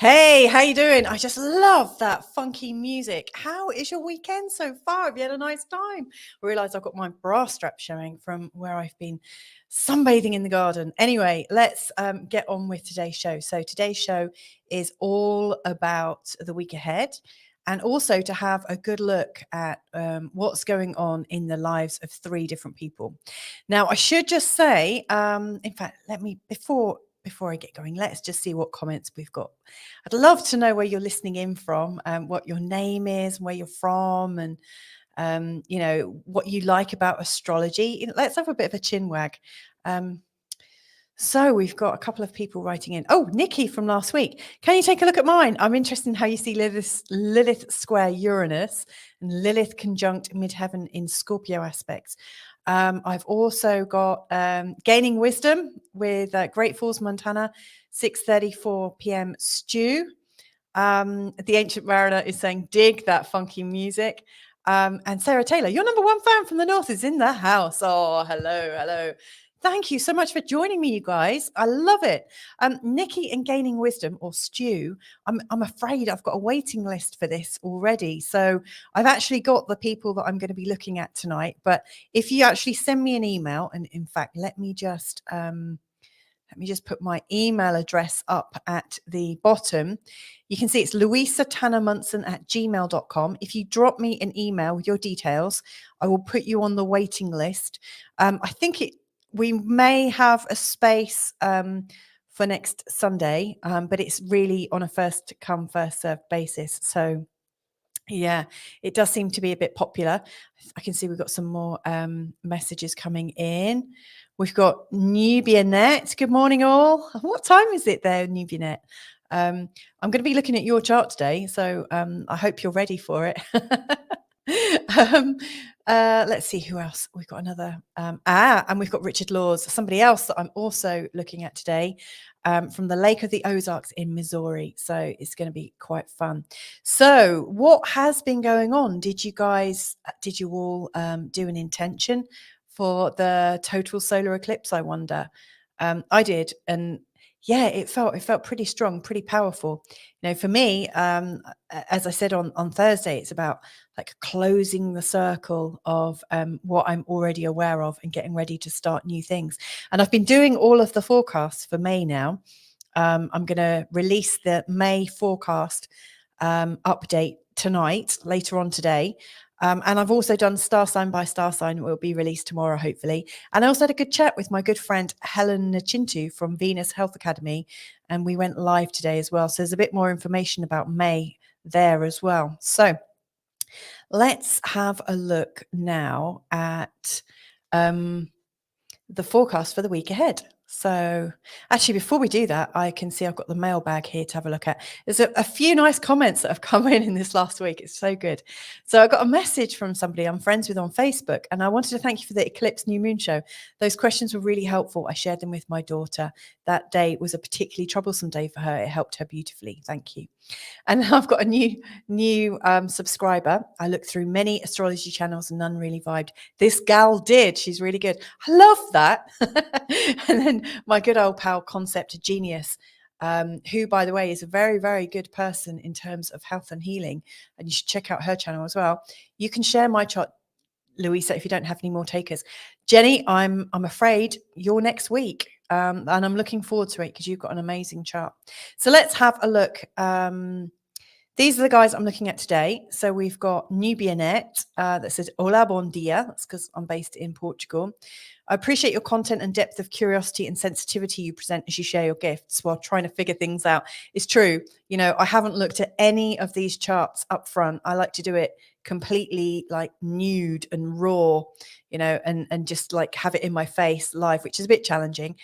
Hey, how you doing? I just love that funky music. How is your weekend so far? Have you had a nice time? I realise I've got my bra strap showing from where I've been sunbathing in the garden. Anyway, let's get on with today's show. So today's show is all about the week ahead and also to have a good look at what's going on in the lives of three different people. Now, I should just say, in fact, before I get going, let's just see what comments we've got. I'd love to know where you're listening in from, what your name is, where you're from, and what you like about astrology. Let's have a bit of a chin wag. So we've got a couple of people writing in. Oh, Nikki from last week. Can you take a look at mine? I'm interested in how you see Lilith square Uranus and Lilith conjunct midheaven in Scorpio aspects. I've also got Gaining Wisdom with Great Falls, Montana, 6:34 p.m. Stew. The Ancient Mariner is saying, dig that funky music. And Sarah Taylor, your number one fan from the North, is in the house. Oh, hello. Thank you so much for joining me, you guys. I love it. Nikki and Gaining Wisdom, or Stew, I'm afraid I've got a waiting list for this already. So I've actually got the people that I'm going to be looking at tonight. But if you actually send me an email, and in fact, let me just put my email address up at the bottom. You can see it's louisatannermunson@gmail.com. If you drop me an email with your details, I will put you on the waiting list. I think we may have a space for next Sunday, but it's really on a first come, first served basis. So yeah, it does seem to be a bit popular. I can see we've got some more messages coming in. We've got Nubianet. Good morning, all. What time is it there, Nubianet? I'm going to be looking at your chart today, so I hope you're ready for it. Let's see who else. We've got another. And we've got Richard Laws, somebody else that I'm also looking at today, from the Lake of the Ozarks in Missouri. So it's going to be quite fun. So what has been going on? Did you all do an intention for the total solar eclipse, I wonder? I did. And yeah, it felt pretty strong, pretty powerful. For me, as I said on Thursday, it's about like closing the circle of what I'm already aware of and getting ready to start new things. And I've been doing all of the forecasts for May now. I'm going to release the May forecast update tonight, later on today. And I've also done star sign by star sign. It will be released tomorrow, hopefully. And I also had a good chat with my good friend Helen Nachintu from Venus Health Academy. And we went live today as well. So there's a bit more information about May there as well. So let's have a look now at the forecast for the week ahead. So actually, before we do that, I can see I've got the mailbag here to have a look at. There's a few nice comments that have come in this last week. It's so good. So I got a message from somebody I'm friends with on Facebook, and I wanted to thank you for the Eclipse New Moon show. Those questions were really helpful. I shared them with my daughter. That day was a particularly troublesome day for her. It helped her beautifully. Thank you. And I've got a new subscriber. I looked through many astrology channels and none really vibed. This gal did. She's really good. I love that. And then my good old pal Concept Genius, who, by the way, is a very, very good person in terms of health and healing. And you should check out her channel as well. You can share my chart, Louisa, if you don't have any more takers. Jenny, I'm afraid you're next week. And I'm looking forward to it because you've got an amazing chart. So let's have a look. These are the guys I'm looking at today. So we've got Nubianet that says, Hola, bon dia. That's because I'm based in Portugal. I appreciate your content and depth of curiosity and sensitivity you present as you share your gifts while trying to figure things out. It's true. I haven't looked at any of these charts up front. I like to do it completely like nude and raw, and just like have it in my face live, which is a bit challenging.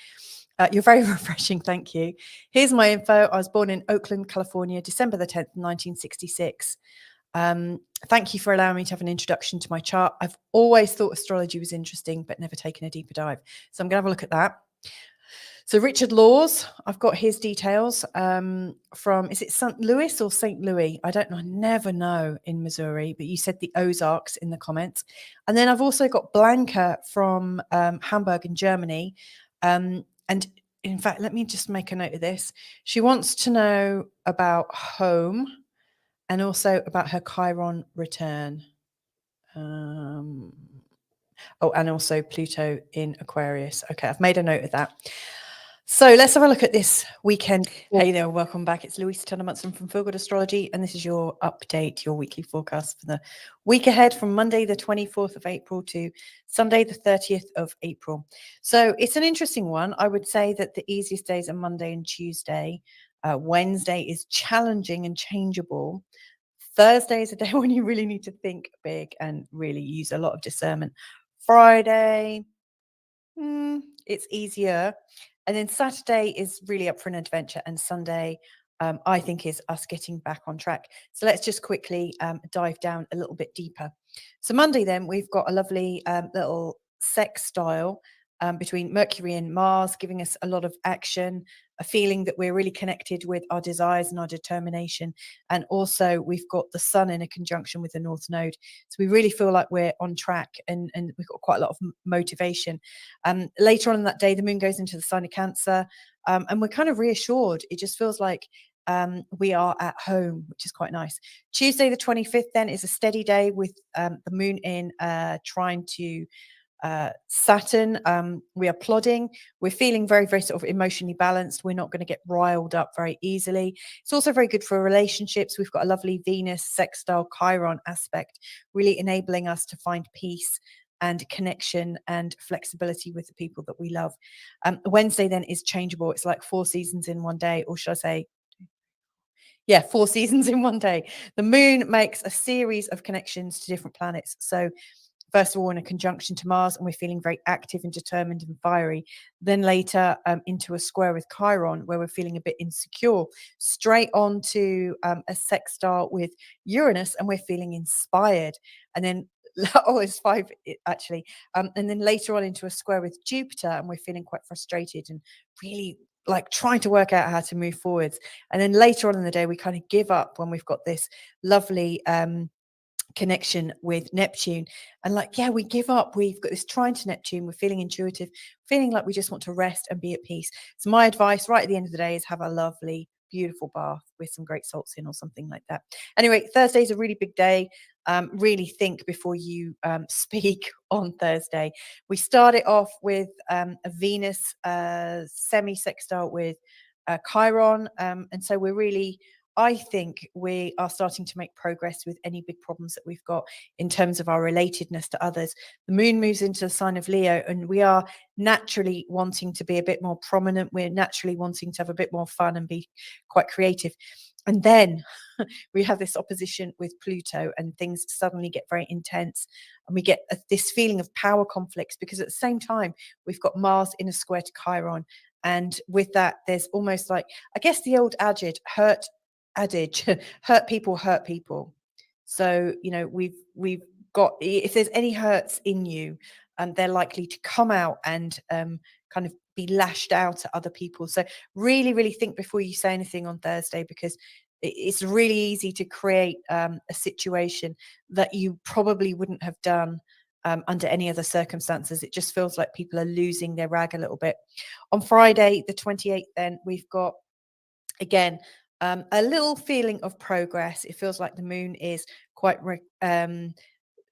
You're very refreshing. Thank you. Here's my info. I was born in Oakland, California, December the 10th, 1966. Thank you for allowing me to have an introduction to my chart. I've always thought astrology was interesting, but never taken a deeper dive. So I'm going to have a look at that. So Richard Laws, I've got his details from, is it St. Louis or St. Louis? I don't know. I never know in Missouri, but you said the Ozarks in the comments. And then I've also got Blanca from Hamburg in Germany. And in fact, let me just make a note of this. She wants to know about home and also about her Chiron return. Oh, and also Pluto in Aquarius. Okay, I've made a note of that. So let's have a look at this weekend. Hey there, welcome back. It's Louisa Munson from Feel Good Astrology, and this is your update, your weekly forecast for the week ahead from Monday, the 24th of April to Sunday, the 30th of April. So it's an interesting one. I would say that the easiest days are Monday and Tuesday. Wednesday is challenging and changeable. Thursday is a day when you really need to think big and really use a lot of discernment. Friday, it's easier. And then Saturday is really up for an adventure. And Sunday, I think, is us getting back on track. So let's just quickly dive down a little bit deeper. So Monday, then, we've got a lovely little sextile between Mercury and Mars, giving us a lot of action, a feeling that we're really connected with our desires and our determination. And also we've got the Sun in a conjunction with the North Node. So we really feel like we're on track and we've got quite a lot of motivation. Later on in that day, the moon goes into the sign of Cancer, and we're kind of reassured. It just feels like we are at home, which is quite nice. Tuesday, the 25th, then, is a steady day with the moon in trine to Saturn. We are plodding. We're feeling very, very sort of emotionally balanced. We're not going to get riled up very easily. It's also very good for relationships. We've got a lovely Venus sextile Chiron aspect, really enabling us to find peace and connection and flexibility with the people that we love. Wednesday then is changeable. It's like 4 seasons in one day, or should I say, yeah, 4 seasons in one day. The moon makes a series of connections to different planets. So first of all, in a conjunction to Mars, and we're feeling very active and determined and fiery. Then later into a square with Chiron, where we're feeling a bit insecure. Straight on to a sextile with Uranus, and we're feeling inspired. And then, oh, it's 5 actually. And then later on into a square with Jupiter, and we're feeling quite frustrated and really like trying to work out how to move forwards. And then later on in the day, we kind of give up when we've got this lovely connection with Neptune, and like, yeah, we give up. We've got this trine to Neptune. We're feeling intuitive, feeling like we just want to rest and be at peace. So my advice right at the end of the day is have a lovely, beautiful bath with some great salts in or something like that. Anyway, Thursday is a really big day. Really think before you speak on Thursday. We start it off with a Venus semi-sextile with Chiron, and so we're really, I think we are starting to make progress with any big problems that we've got in terms of our relatedness to others. The moon moves into the sign of Leo, and we are naturally wanting to be a bit more prominent. We're naturally wanting to have a bit more fun and be quite creative. And then we have this opposition with Pluto, and things suddenly get very intense. And we get this feeling of power conflicts, because at the same time, we've got Mars in a square to Chiron. And with that, there's almost like, I guess the old adage, hurt people hurt people. So, you know, we've got, if there's any hurts in you, they're likely to come out and kind of be lashed out at other people. So really, really think before you say anything on Thursday, because it's really easy to create a situation that you probably wouldn't have done under any other circumstances. It just feels like people are losing their rag a little bit. On Friday, the 28th, then we've got, again, a little feeling of progress. It feels like the moon is quite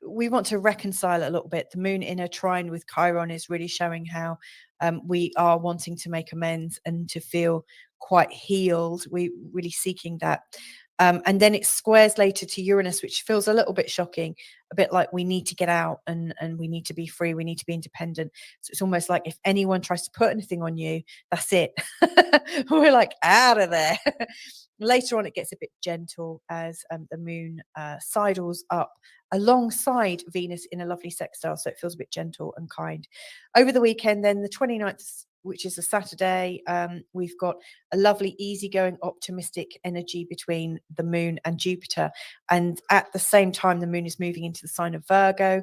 we want to reconcile a little bit. The moon in a trine with Chiron is really showing how we are wanting to make amends and to feel quite healed. We're really seeking that. And then it squares later to Uranus, which feels a little bit shocking, a bit like we need to get out and we need to be free, we need to be independent. So it's almost like if anyone tries to put anything on you, that's it. We're like out of there. Later on, it gets a bit gentle as the moon sidles up alongside Venus in a lovely sextile. So it feels a bit gentle and kind. Over the weekend, then the 29th, which is a Saturday, we've got a lovely, easygoing, optimistic energy between the moon and Jupiter. And at the same time, the moon is moving into the sign of Virgo.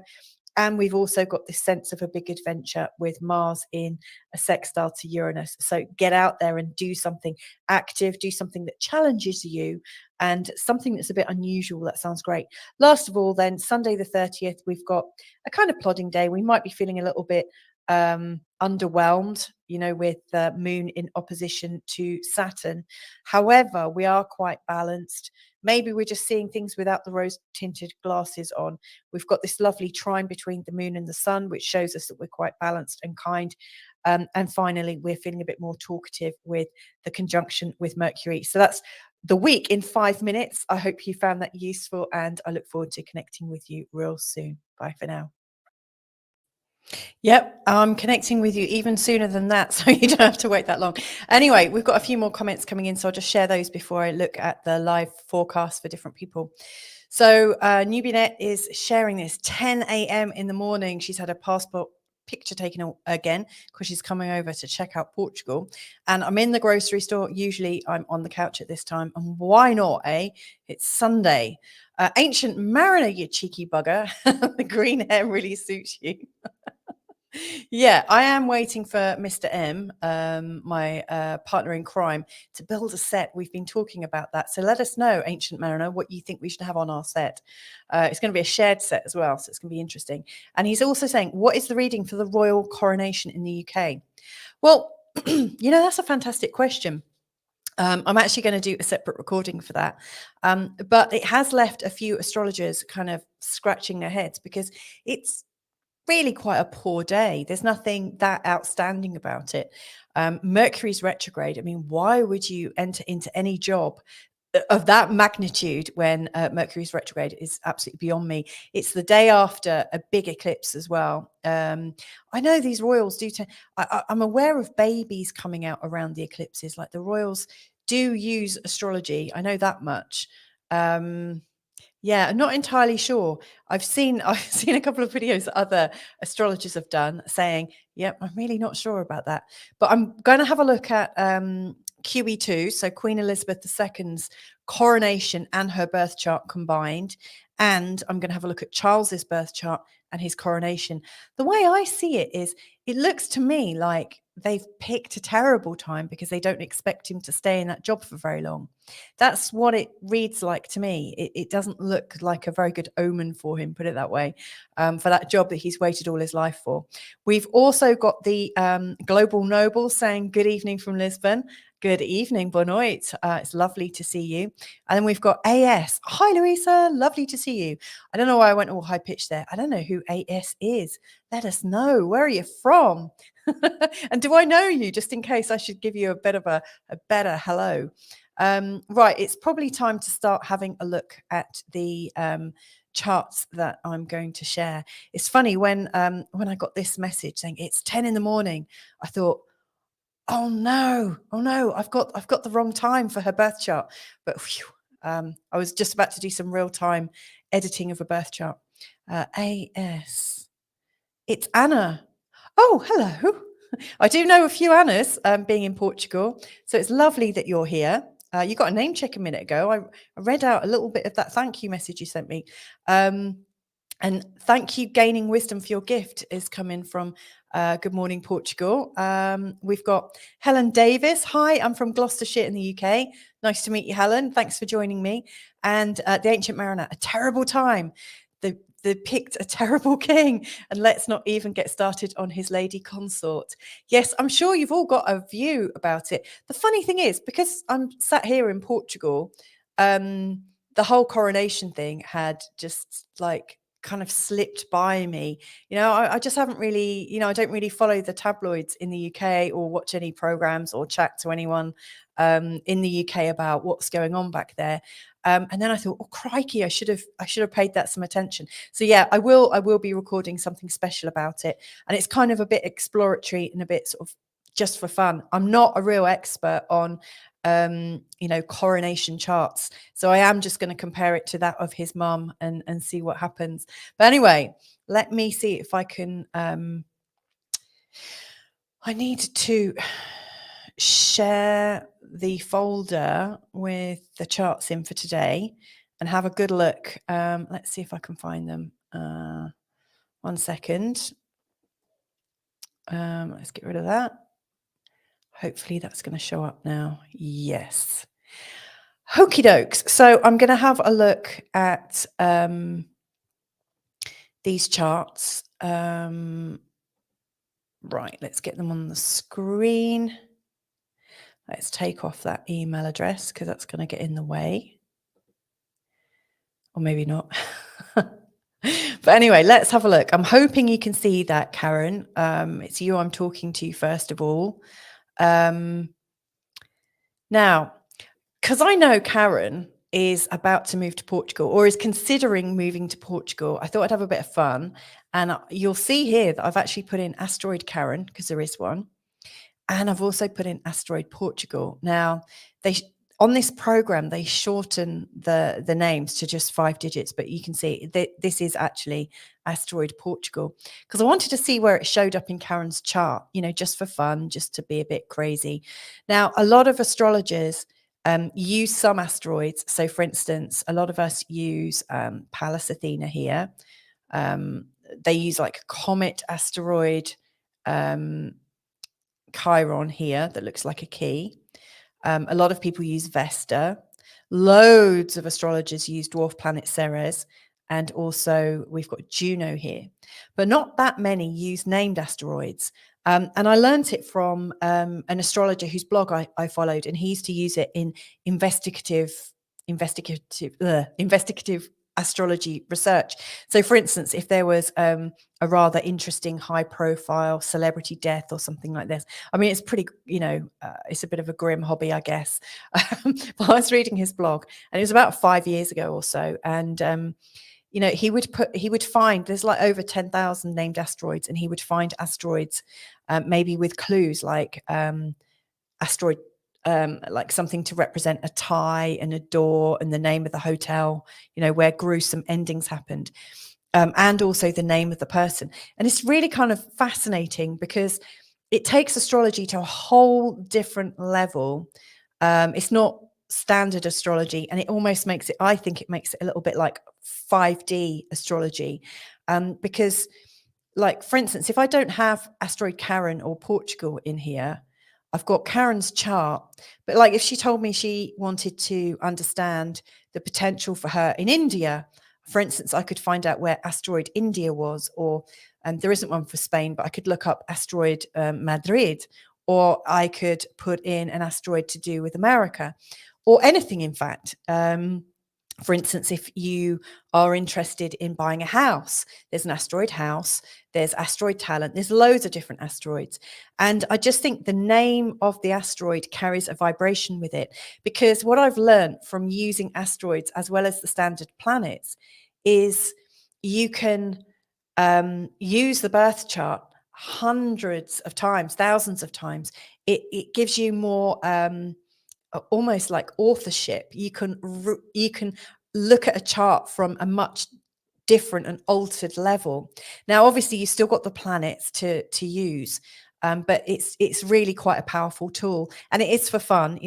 And we've also got this sense of a big adventure with Mars in a sextile to Uranus. So get out there and do something active, do something that challenges you, and something that's a bit unusual. That sounds great. Last of all, then, Sunday the 30th, we've got a kind of plodding day. We might be feeling a little bit underwhelmed, with the moon in opposition to Saturn. However, we are quite balanced. Maybe we're just seeing things without the rose tinted glasses on. We've got this lovely trine between the moon and the sun, which shows us that we're quite balanced and kind. And finally, we're feeling a bit more talkative with the conjunction with Mercury. So that's the week in 5 minutes. I hope you found that useful, and I look forward to connecting with you real soon. Bye for now. Yep, I'm connecting with you even sooner than that, so you don't have to wait that long. Anyway, we've got a few more comments coming in, so I'll just share those before I look at the live forecast for different people. So Nubinet is sharing this 10 a.m. in the morning. She's had a passport picture taken again because she's coming over to check out Portugal. And I'm in the grocery store. Usually I'm on the couch at this time. And why not, eh? It's Sunday. Ancient Mariner, you cheeky bugger. The green hair really suits you. Yeah, I am waiting for Mr. M, my partner in crime, to build a set. We've been talking about that. So let us know, Ancient Mariner, what you think we should have on our set. It's going to be a shared set as well, so it's going to be interesting. And he's also saying, what is the reading for the royal coronation in the UK? Well, that's a fantastic question. I'm actually going to do a separate recording for that. But it has left a few astrologers kind of scratching their heads because it's really quite a poor day. There's nothing that outstanding about it. Mercury's retrograde. I mean, why would you enter into any job of that magnitude when Mercury's retrograde is absolutely beyond me? It's the day after a big eclipse as well. I know these royals do. I'm aware of babies coming out around the eclipses. Like the royals do use astrology. I know that much. Yeah, I'm not entirely sure. I've seen a couple of videos that other astrologers have done saying, "Yep, I'm really not sure about that." But I'm going to have a look at QE2, so Queen Elizabeth II's coronation and her birth chart combined, and I'm going to have a look at Charles's birth chart and his coronation. The way I see it is, it looks to me like they've picked a terrible time because they don't expect him to stay in that job for very long. That's what it reads like to me. It doesn't look like a very good omen for him, put it that way, for that job that he's waited all his life for. We've also got the Global Noble saying, good evening from Lisbon. Good evening, Bonoit. It's lovely to see you. And then we've got AS. Hi, Louisa. Lovely to see you. I don't know why I went all high pitched there. I don't know who AS is. Let us know. Where are you from? And do I know you, just in case I should give you a bit of a better hello? Right, it's probably time to start having a look at the charts that I'm going to share. It's funny, when I got this message saying it's 10 in the morning, I thought, oh no, I've got the wrong time for her birth chart. But whew, I was just about to do some real-time editing of a birth chart. AS. It's Anna. Oh, hello. I do know a few Annas, being in Portugal, so it's lovely that you're here. You got a name check a minute ago. I read out a little bit of that thank you message you sent me. And thank you, Gaining Wisdom, for your gift is coming from Good Morning Portugal. We've got Helen Davis. Hi, I'm from Gloucestershire in the UK. Nice to meet you, Helen. Thanks for joining me. And the Ancient Mariner, a terrible time. They picked a terrible king, and let's not even get started on his lady consort. Yes, I'm sure you've all got a view about it. The funny thing is, because I'm sat here in Portugal, the whole coronation thing had just like kind of slipped by me. I just haven't really, I don't really follow the tabloids in the UK or watch any programs or chat to anyone in the UK about what's going on back there. And then I thought, oh crikey, I should have paid that some attention. So yeah, I will be recording something special about it, and it's kind of a bit exploratory and a bit sort of just for fun. I'm not a real expert on coronation charts, so I am just going to compare it to that of his mum and see what happens. But anyway, let me see if I can I need to share the folder with the charts in for today and have a good look. Let's see if I can find them. 1 second. Let's get rid of that. Hopefully that's going to show up now. Yes. Okie dokes. So I'm going to have a look at these charts. Right, let's get them on the screen. Let's take off that email address because that's going to get in the way. Or maybe not. But anyway, let's have a look. I'm hoping you can see that, Karen. It's you I'm talking to first of all. Now, because I know Karen is about to move to Portugal or is considering moving to Portugal, I thought I'd have a bit of fun. And you'll see here that I've actually put in Asteroid Karen because there is one. And I've also put in Asteroid Portugal. Now, on this program, they shorten the names to just 5 digits, but you can see that this is actually Asteroid Portugal because I wanted to see where it showed up in Karen's chart, just for fun, just to be a bit crazy. Now, a lot of astrologers use some asteroids. So, for instance, a lot of us use Pallas Athena here. They use like a comet asteroid, Chiron here that looks like a key. A lot of people use Vesta. Loads of astrologers use dwarf planet Ceres. And also we've got Juno here. But not that many use named asteroids. And I learned it from an astrologer whose blog I followed, and he used to use it in investigative astrology research. So, for instance, if there was a rather interesting high profile celebrity death or something like this, I mean, it's pretty, it's a bit of a grim hobby, I guess. But I was reading his blog, and it was about 5 years ago or so. And, he would find there's like over 10,000 named asteroids, and he would find asteroids maybe with clues like asteroid, like something to represent a tie and a door and the name of the hotel, where gruesome endings happened, and also the name of the person. And it's really kind of fascinating because it takes astrology to a whole different level. It's not standard astrology, and it almost makes it, I think it makes it a little bit like 5D astrology, because, like, for instance, if I don't have asteroid Karen or Portugal in here, I've got Karen's chart. But like, if she told me she wanted to understand the potential for her in India, for instance, I could find out where asteroid India was, or there isn't one for Spain, but I could look up asteroid Madrid, or I could put in an asteroid to do with America, or anything, in fact. For instance, if you are interested in buying a house, there's an asteroid house, there's asteroid talent, there's loads of different asteroids. And I just think the name of the asteroid carries a vibration with it, because what I've learned from using asteroids as well as the standard planets is you can use the birth chart hundreds of times, thousands of times. It gives you more almost like authorship. You can look at a chart from a much different and altered level. Now, obviously, you've still got the planets to use, but it's really quite a powerful tool, and it is for fun,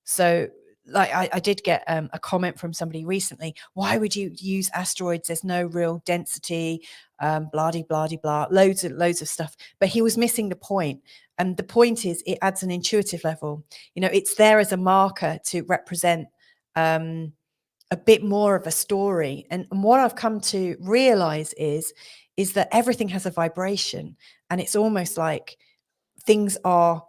So, like, I did get a comment from somebody recently. Why would you use asteroids? There's no real density, blah de blah de blah, loads of stuff. But he was missing the point. And the point is, it adds an intuitive level. It's there as a marker to represent a bit more of a story. And what I've come to realize is that everything has a vibration, and it's almost like things are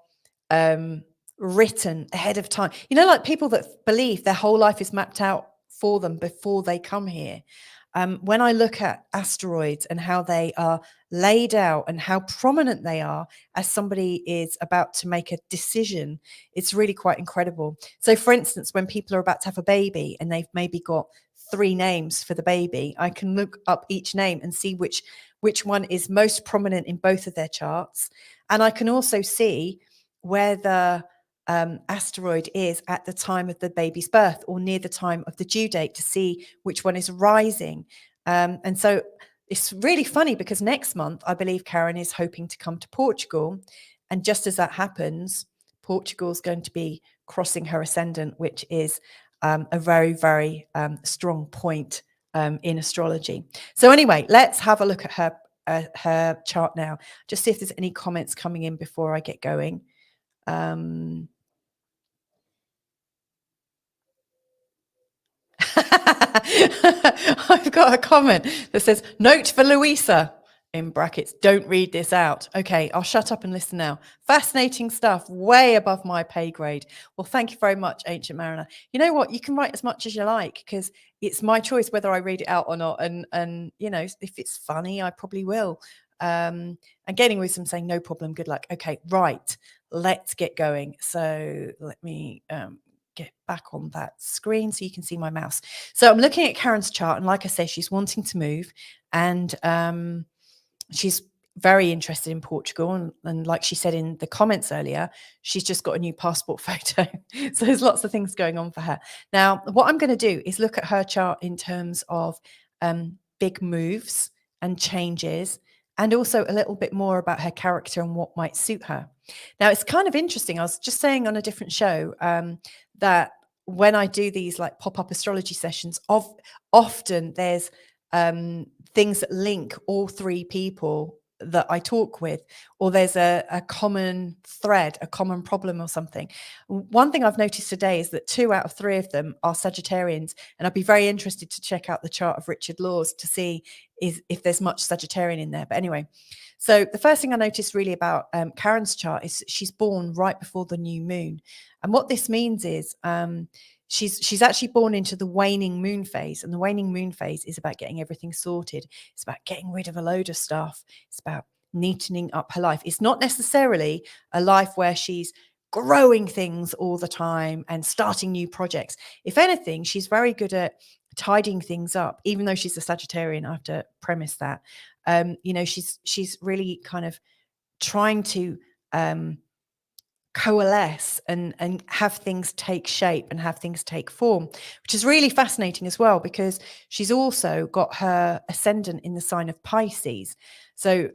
written ahead of time. Like people that believe their whole life is mapped out for them before they come here. When I look at asteroids and how they are laid out and how prominent they are as somebody is about to make a decision, it's really quite incredible. So, for instance, when people are about to have a baby and they've maybe got 3 names for the baby, I can look up each name and see which one is most prominent in both of their charts. And I can also see where the asteroid is at the time of the baby's birth or near the time of the due date to see which one is rising. And so it's really funny because next month, I believe Karen is hoping to come to Portugal. And just as that happens, Portugal is going to be crossing her ascendant, which is a very, very strong point in astrology. So anyway, let's have a look at her chart now. Just see if there's any comments coming in before I get going. I've got a comment that says, note for Louisa. in brackets, don't read this out. Okay, I'll shut up and listen now. Fascinating stuff, way above my pay grade. Well, thank you very much, Ancient Mariner. You know what? You can write as much as you like, because it's my choice whether I read it out or not. And you know, if it's funny, I probably will. And Gaining Wisdom saying, no problem, good luck. Okay, right, let's get going. So let me get back on that screen so you can see my mouse. So I'm looking at Karen's chart, and like I say, she's wanting to move, and she's very interested in Portugal. And like she said in the comments earlier, she's just got a new passport photo. So there's lots of things going on for her. Now, what I'm going to do is look at her chart in terms of big moves and changes, and also a little bit more about her character and what might suit her. Now, it's kind of interesting. I was just saying on a different show that when I do these like pop-up astrology sessions, often there's things that link all three people that I talk with, or there's a common thread, a common problem or something. One thing I've noticed today is that 2 out of 3 of them are Sagittarians, and I'd be very interested to check out the chart of Richard Laws to see if there's much Sagittarian in there. But anyway, so the first thing I noticed really about Karen's chart is she's born right before the new moon. And what this means is she's actually born into the waning moon phase, and the waning moon phase is about getting everything sorted. It's about getting rid of a load of stuff. It's about neatening up her life. It's not necessarily a life where she's growing things all the time and starting new projects. If anything, she's very good at tidying things up, even though she's a Sagittarian. I have to premise that. You know, she's really kind of trying to coalesce and have things take shape and have things take form, which is really fascinating as well, because she's also got her ascendant in the sign of Pisces. So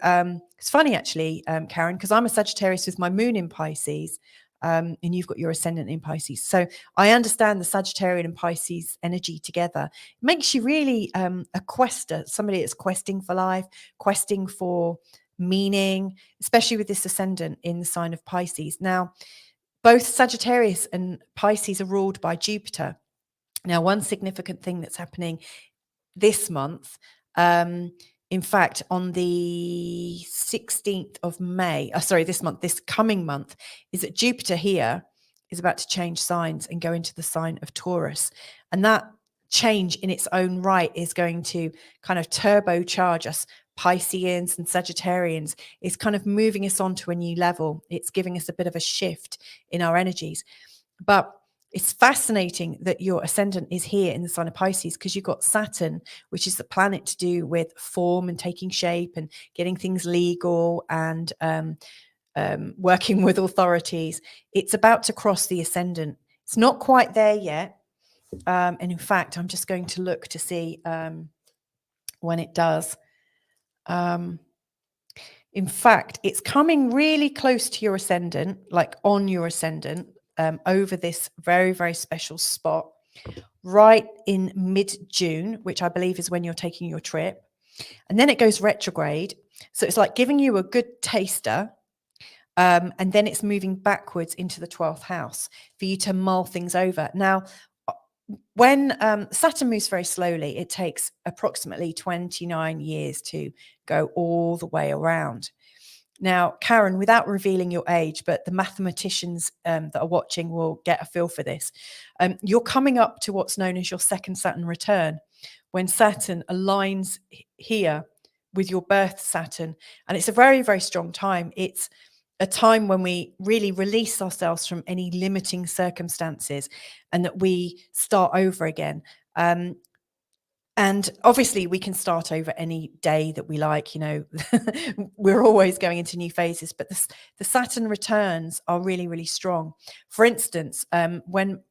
it's funny actually, Karen, because I'm a Sagittarius with my moon in Pisces, and you've got your ascendant in Pisces. So I understand the Sagittarian and Pisces energy together. It makes you really a quester, somebody that's questing for life, questing for meaning, especially with this ascendant in the sign of Pisces. Now, both Sagittarius and Pisces are ruled by Jupiter. Now, one significant thing that's happening this month, in fact, on the 16th of May, this coming month, is that Jupiter here is about to change signs and go into the sign of Taurus. And that change in its own right is going to kind of turbocharge us Pisceans and Sagittarians. Is kind of moving us on to a new level. It's giving us a bit of a shift in our energies. But it's fascinating that your ascendant is here in the sign of Pisces, because you've got Saturn, which is the planet to do with form and taking shape and getting things legal and working with authorities. It's about to cross the ascendant. It's not quite there yet. And in fact, I'm just going to look to see when it does. In fact, it's coming really close to your ascendant, like on your ascendant, over this very, very special spot, right in mid-June, which I believe is when you're taking your trip. And then it goes retrograde. So it's like giving you a good taster. And then it's moving backwards into the 12th house for you to mull things over. Now, when Saturn moves very slowly, it takes approximately 29 years to go all the way around. Now, Karen, without revealing your age, but the mathematicians that are watching will get a feel for this. You're coming up to what's known as your second Saturn return, when Saturn aligns here with your birth Saturn. And it's a very, very strong time. It's a time when we really release ourselves from any limiting circumstances and that we start over again. And obviously we can start over any day that we like, you know. We're always going into new phases, but the Saturn returns are really, really strong. For instance, when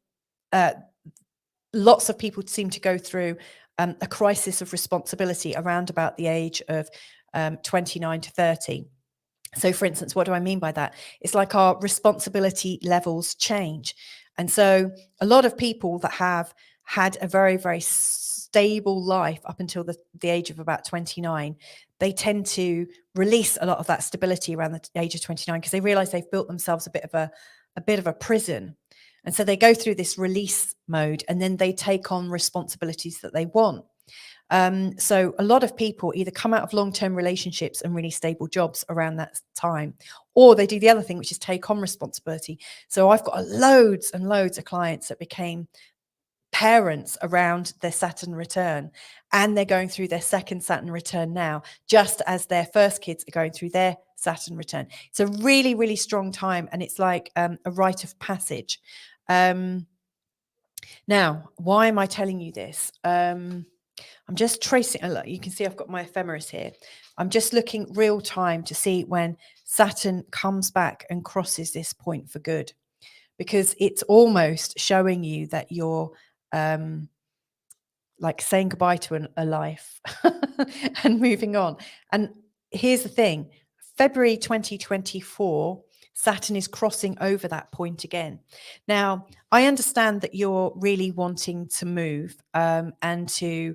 lots of people seem to go through a crisis of responsibility around about the age of 29 to 30. So, for instance, what do I mean by that? It's like our responsibility levels change. And so a lot of people that have had a very, very stable life up until the age of about 29, they tend to release a lot of that stability around the age of 29, because they realize they've built themselves a bit of a prison. And so they go through this release mode, and then they take on responsibilities that they want. So a lot of people either come out of long-term relationships and really stable jobs around that time, or they do the other thing, which is take on responsibility. So I've got loads and loads of clients that became parents around their Saturn return, and they're going through their second Saturn return now, just as their first kids are going through their Saturn return. It's a really, really strong time, and it's like a rite of passage. Now, why am I telling you this? I'm just tracing, look, you can see I've got my ephemeris here. I'm just looking real time to see when Saturn comes back and crosses this point for good, because it's almost showing you that you're like saying goodbye to a life and moving on. And here's the thing, February 2024, Saturn is crossing over that point again. Now, I understand that you're really wanting to move and to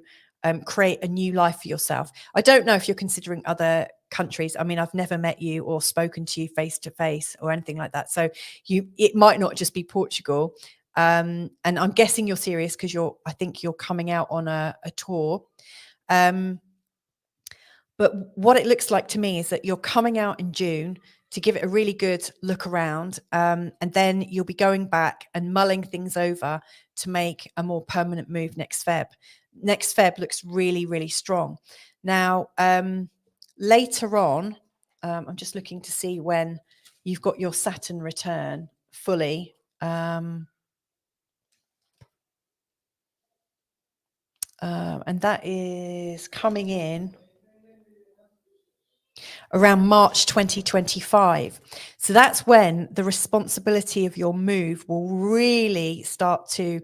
create a new life for yourself. I don't know if you're considering other countries. I mean, I've never met you or spoken to you face to face or anything like that. So it might not just be Portugal. And I'm guessing you're serious because I think you're coming out on a tour. But what it looks like to me is that you're coming out in June to give it a really good look around. And then you'll be going back and mulling things over to make a more permanent move next Feb. Next Feb looks really, really strong. Now, later on, I'm just looking to see when you've got your Saturn return fully. And that is coming in around March 2025. So that's when the responsibility of your move will really start to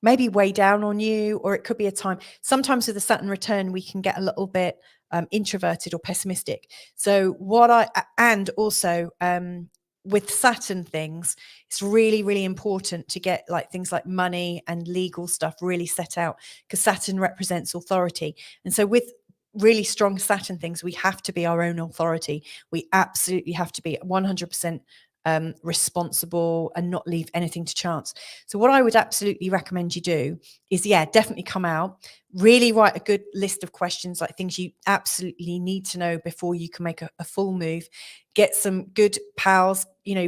maybe weigh down on you, or it could be a time. Sometimes with the Saturn return, we can get a little bit introverted or pessimistic. So and also with Saturn things, it's really, really important to get like things like money and legal stuff really set out, because Saturn represents authority. And so with really strong Saturn things, we have to be our own authority. We absolutely have to be 100% responsible and not leave anything to chance. So what I would absolutely recommend you do is, definitely come out, really write a good list of questions, like things you absolutely need to know before you can make a full move. Get some good pals,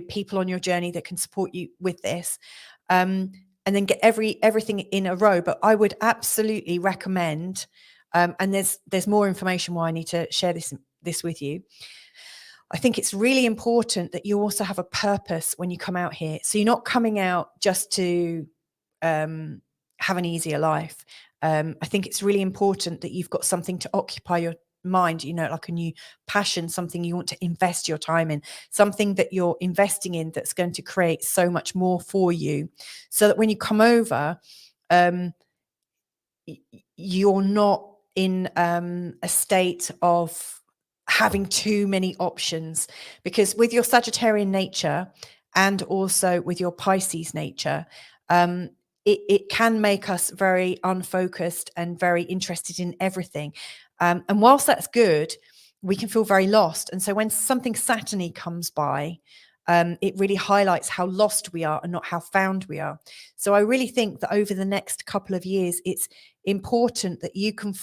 people on your journey that can support you with this. And then get everything in a row. But I would absolutely recommend, and there's more information why I need to share this with you. I think it's really important that you also have a purpose when you come out here. So you're not coming out just to have an easier life. I think it's really important that you've got something to occupy your mind, like a new passion, something you want to invest your time in, something that you're investing in that's going to create so much more for you, so that when you come over, you're not in a state of having too many options. Because with your Sagittarian nature and also with your Pisces nature, it can make us very unfocused and very interested in everything. And whilst that's good, we can feel very lost. And so when something Saturn-y comes by, it really highlights how lost we are and not how found we are. So I really think that over the next couple of years, it's important that you can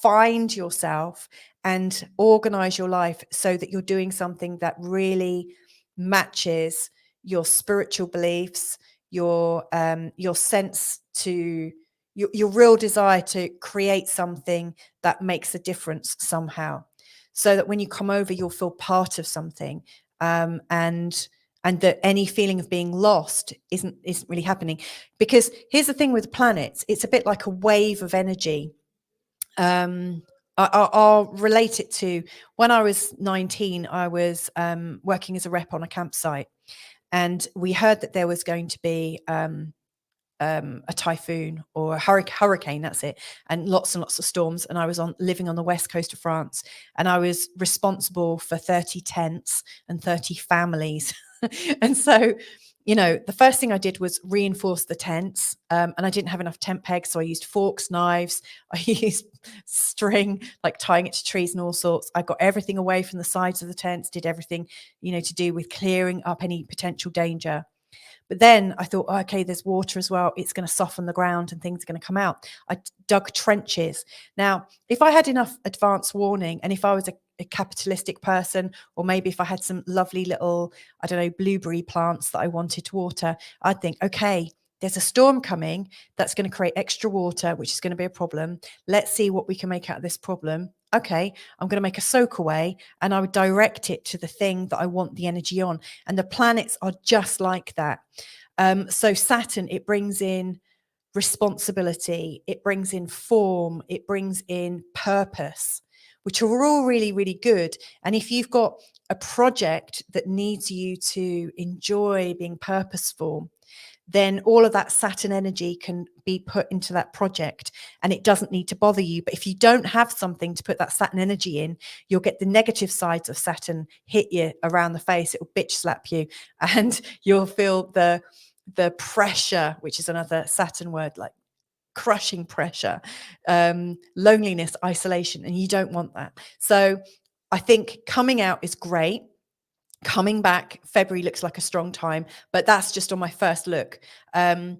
find yourself and organize your life so that you're doing something that really matches your spiritual beliefs, your sense to your real desire to create something that makes a difference somehow, so that when you come over, you'll feel part of something, and that any feeling of being lost isn't really happening. Because here's the thing with the planets, it's a bit like a wave of energy. I'll relate it to when I was 19, I was working as a rep on a campsite, and we heard that there was going to be a typhoon or a hurricane, that's it, and lots of storms. And I was living on the west coast of France, and I was responsible for 30 tents and 30 families. And so, the first thing I did was reinforce the tents, and I didn't have enough tent pegs, so I used forks, knives, I used string, like tying it to trees and all sorts. I got everything away from the sides of the tents, did everything, to do with clearing up any potential danger. But then I thought, oh, okay, there's water as well. It's going to soften the ground and things are going to come out. I dug trenches. Now, if I had enough advance warning, and if I was a capitalistic person, or maybe if I had some lovely little, I don't know, blueberry plants that I wanted to water, I'd think, okay, there's a storm coming that's going to create extra water, which is going to be a problem. Let's see what we can make out of this problem. Okay, I'm going to make a soak away, and I would direct it to the thing that I want the energy on. And the planets are just like that. So Saturn, it brings in responsibility, it brings in form, it brings in purpose, which are all really, really good. And if you've got a project that needs you to enjoy being purposeful, then all of that Saturn energy can be put into that project and it doesn't need to bother you. But if you don't have something to put that Saturn energy in, you'll get the negative sides of Saturn hit you around the face. It will bitch slap you and you'll feel the pressure, which is another Saturn word, like crushing pressure, loneliness, isolation, and you don't want that. So I think coming out is great. Coming back, February looks like a strong time, but that's just on my first look. And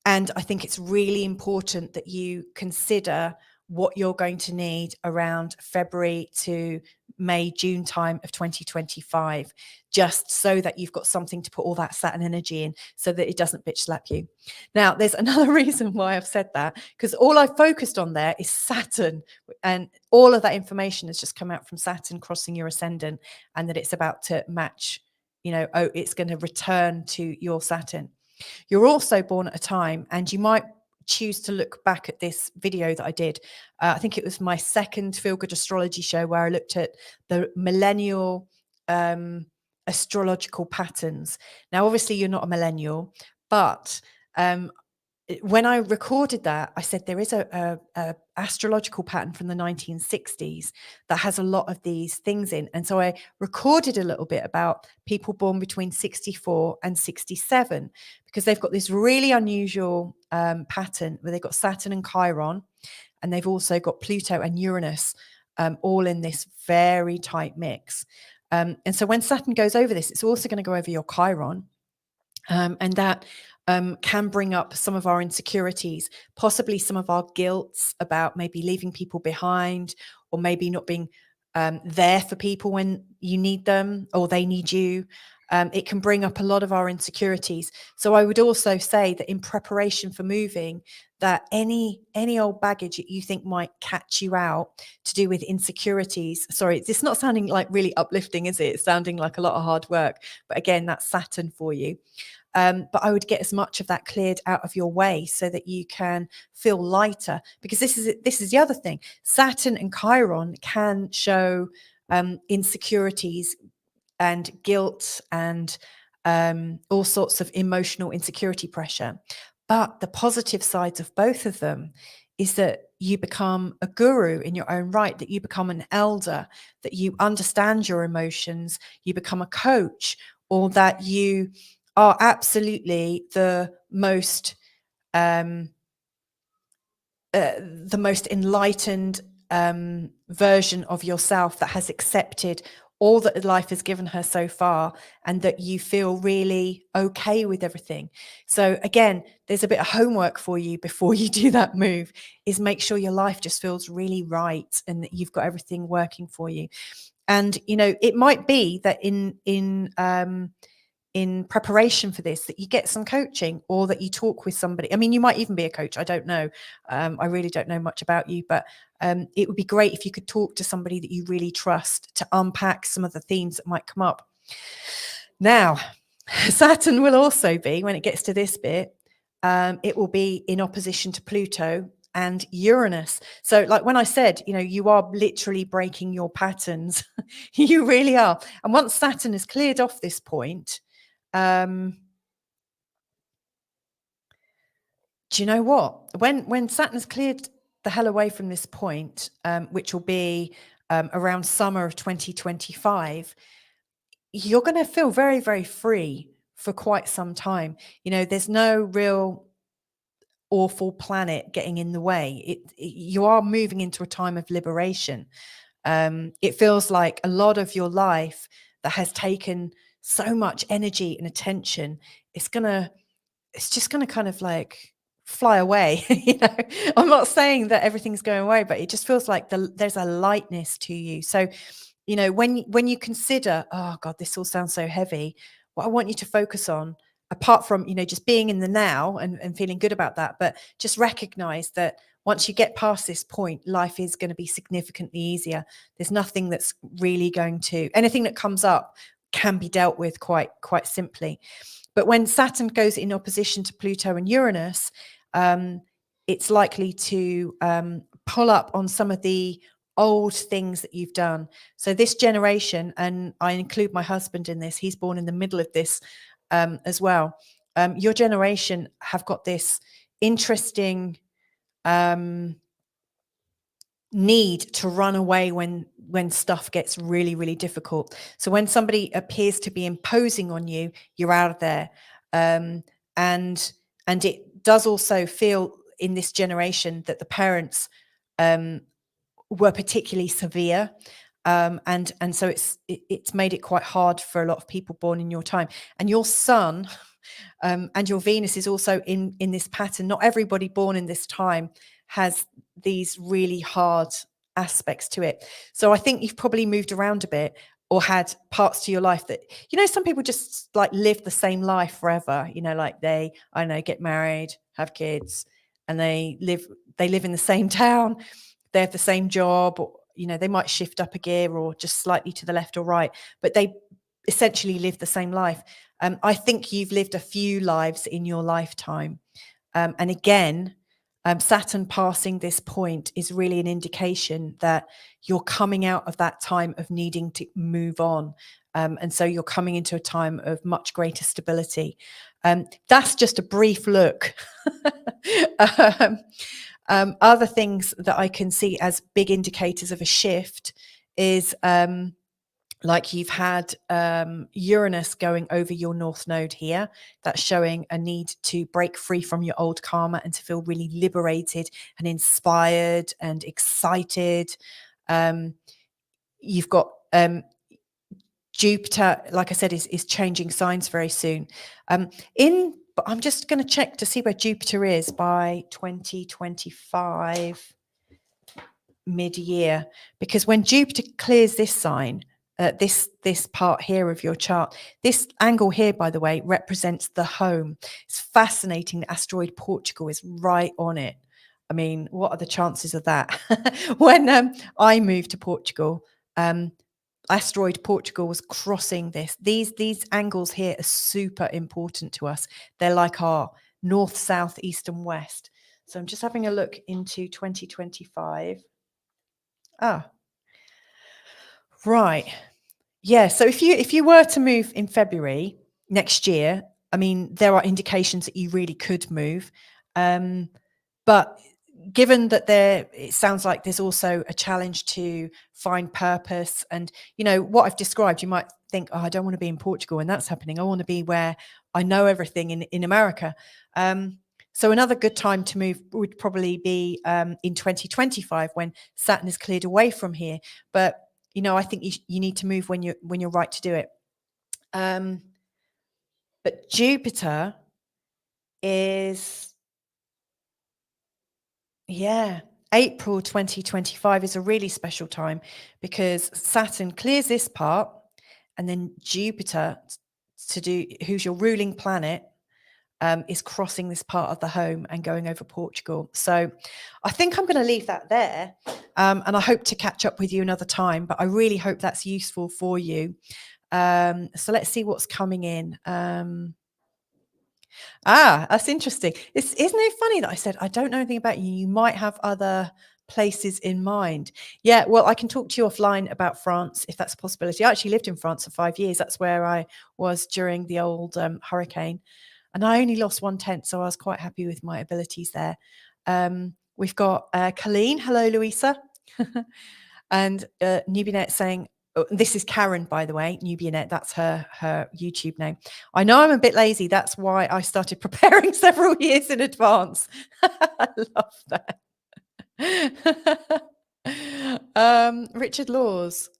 I think it's really important that you consider what you're going to need around February to May, June time of 2025, just so that you've got something to put all that Saturn energy in so that it doesn't bitch slap you. Now, there's another reason why I've said that, because all I focused on there is Saturn, and all of that information has just come out from Saturn crossing your ascendant, and that it's about to match, it's going to return to your Saturn. You're also born at a time, and you might choose to look back at this video that I did. I think it was my second Feel Good Astrology show, where I looked at the millennial astrological patterns. Now, obviously, you're not a millennial, but when I recorded that, I said there is a astrological pattern from the 1960s that has a lot of these things in. And so I recorded a little bit about people born between 64 and 67, because they've got this really unusual pattern where they've got Saturn and Chiron, and they've also got Pluto and Uranus all in this very tight mix. And so when Saturn goes over this, it's also going to go over your Chiron. And that can bring up some of our insecurities, possibly some of our guilts about maybe leaving people behind, or maybe not being there for people when you need them or they need you. It can bring up a lot of our insecurities. So I would also say that in preparation for moving, that any old baggage that you think might catch you out to do with insecurities. Sorry, it's not sounding like really uplifting, is it? It's sounding like a lot of hard work. But again, that's Saturn for you. But I would get as much of that cleared out of your way so that you can feel lighter, because this is the other thing. Saturn and Chiron can show insecurities and guilt and all sorts of emotional insecurity pressure. But the positive sides of both of them is that you become a guru in your own right, that you become an elder, that you understand your emotions, you become a coach, or that you are absolutely the most enlightened version of yourself that has accepted all that life has given her so far, and that you feel really okay with everything. So again, there's a bit of homework for you before you do that move, is make sure your life just feels really right and that you've got everything working for you. And it might be that in preparation for this, that you get some coaching, or that you talk with somebody. I mean, you might even be a coach. I don't know. I really don't know much about you, but it would be great if you could talk to somebody that you really trust to unpack some of the themes that might come up. Now, Saturn will also be, when it gets to this bit, it will be in opposition to Pluto and Uranus. So like when I said, you are literally breaking your patterns. You really are. And once Saturn is cleared off this point, do you know what? When Saturn's cleared the hell away from this point, which will be around summer of 2025, you're going to feel very, very free for quite some time. There's no real awful planet getting in the way. You are moving into a time of liberation. It feels like a lot of your life that has taken so much energy and attention, it's just gonna kind of like fly away. I'm not saying that everything's going away, but it just feels like there's a lightness to you. So, when you consider, oh God, this all sounds so heavy, what I want you to focus on, apart from, just being in the now and feeling good about that, but just recognize that once you get past this point, life is going to be significantly easier. There's nothing that's really anything that comes up can be dealt with quite simply. But when Saturn goes in opposition to Pluto and Uranus, it's likely to pull up on some of the old things that you've done. So this generation, and I include my husband in this, he's born in the middle of this as well. Your generation have got this interesting need to run away when stuff gets really, really difficult. So when somebody appears to be imposing on you, you're out of there. And it does also feel in this generation that the parents were particularly severe. And so it's made it quite hard for a lot of people born in your time. And your sun and your Venus is also in this pattern. Not everybody born in this time has these really hard aspects to it. So I think you've probably moved around a bit, or had parts to your life that, some people just like live the same life forever, like they, I don't know, get married, have kids, and they live in the same town, they have the same job, or, they might shift up a gear or just slightly to the left or right, but they essentially live the same life. I think you've lived a few lives in your lifetime. And again, Saturn passing this point is really an indication that you're coming out of that time of needing to move on. And so you're coming into a time of much greater stability. That's just a brief look. Other things that I can see as big indicators of a shift is like you've had Uranus going over your North Node here. That's showing a need to break free from your old karma and to feel really liberated and inspired and excited. You've got Jupiter, like I said, is changing signs very soon. But I'm just going to check to see where Jupiter is by 2025 mid-year, because when Jupiter clears this sign, this part here of your chart, this angle here, by the way, represents the home. It's fascinating that asteroid Portugal is right on it. I mean, what are the chances of that? When I moved to Portugal, asteroid Portugal was crossing this. These angles here are super important to us. They're like our north, south, east, and west. So I'm just having a look into 2025. Right. Yeah. So if you were to move in February next year, I mean, there are indications that you really could move. But given that it sounds like there's also a challenge to find purpose, and what I've described, you might think, oh, I don't want to be in Portugal and that's happening. I want to be where I know everything in America. So another good time to move would probably be in 2025, when Saturn is cleared away from here. But I think you need to move when you're right to do it. But Jupiter is, April 2025 is a really special time, because Saturn clears this part, and then Jupiter, who's your ruling planet, is crossing this part of the home and going over Portugal. So I think I'm going to leave that there. And I hope to catch up with you another time, but I really hope that's useful for you. So let's see what's coming in. That's interesting. Isn't it funny that I said, I don't know anything about you. You might have other places in mind. Yeah, well, I can talk to you offline about France, if that's a possibility. I actually lived in France for 5 years. That's where I was during the old hurricane. And I only lost 1/10, so I was quite happy with my abilities there. We've got Colleen. Hello, Louisa. And Nubianet saying, this is Karen, by the way, Nubianet, that's her YouTube name. I know I'm a bit lazy. That's why I started preparing several years in advance. I love that. Richard Laws.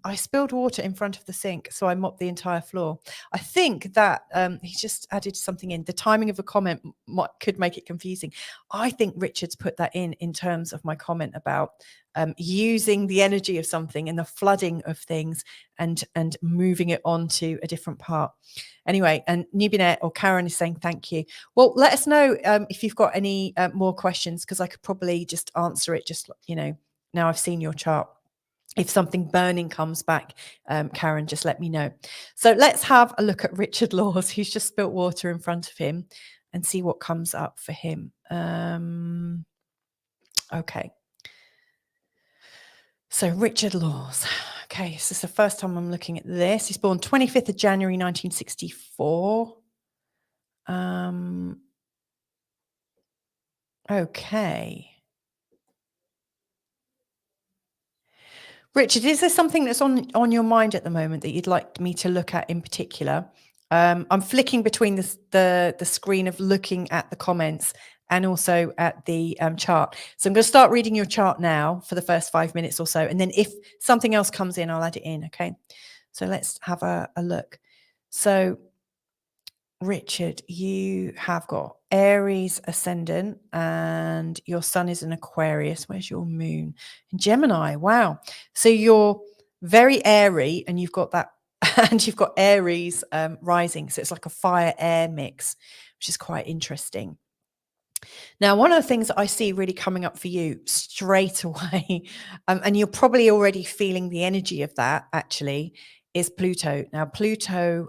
I spilled water in front of the sink, so I mopped the entire floor. I think that he's just added something in. The timing of a comment could make it confusing. I think Richard's put that in terms of my comment about using the energy of something and the flooding of things and moving it on to a different part. Anyway, and Nubinet or Karen is saying thank you. Well, let us know if you've got any more questions, because I could probably just answer it just, now I've seen your chart. If something burning comes back, Karen, just let me know. So let's have a look at Richard Laws, who's just spilt water in front of him, and see what comes up for him. Okay. So Richard Laws. Okay, this is the first time I'm looking at this. He's born 25th of January, 1964. Okay. Richard, is there something that's on your mind at the moment that you'd like me to look at in particular? I'm flicking between the screen of looking at the comments and also at the chart. So I'm going to start reading your chart now for the first 5 minutes or so. And then if something else comes in, I'll add it in. Okay. So let's have a look. So Richard, you have got Aries ascendant and your sun is in Aquarius. Where's your moon? In Gemini. Wow. So you're very airy and you've got that, and you've got Aries rising. So it's like a fire air mix, which is quite interesting. Now, one of the things that I see really coming up for you straight away, and you're probably already feeling the energy of that actually, is Pluto. Now, Pluto,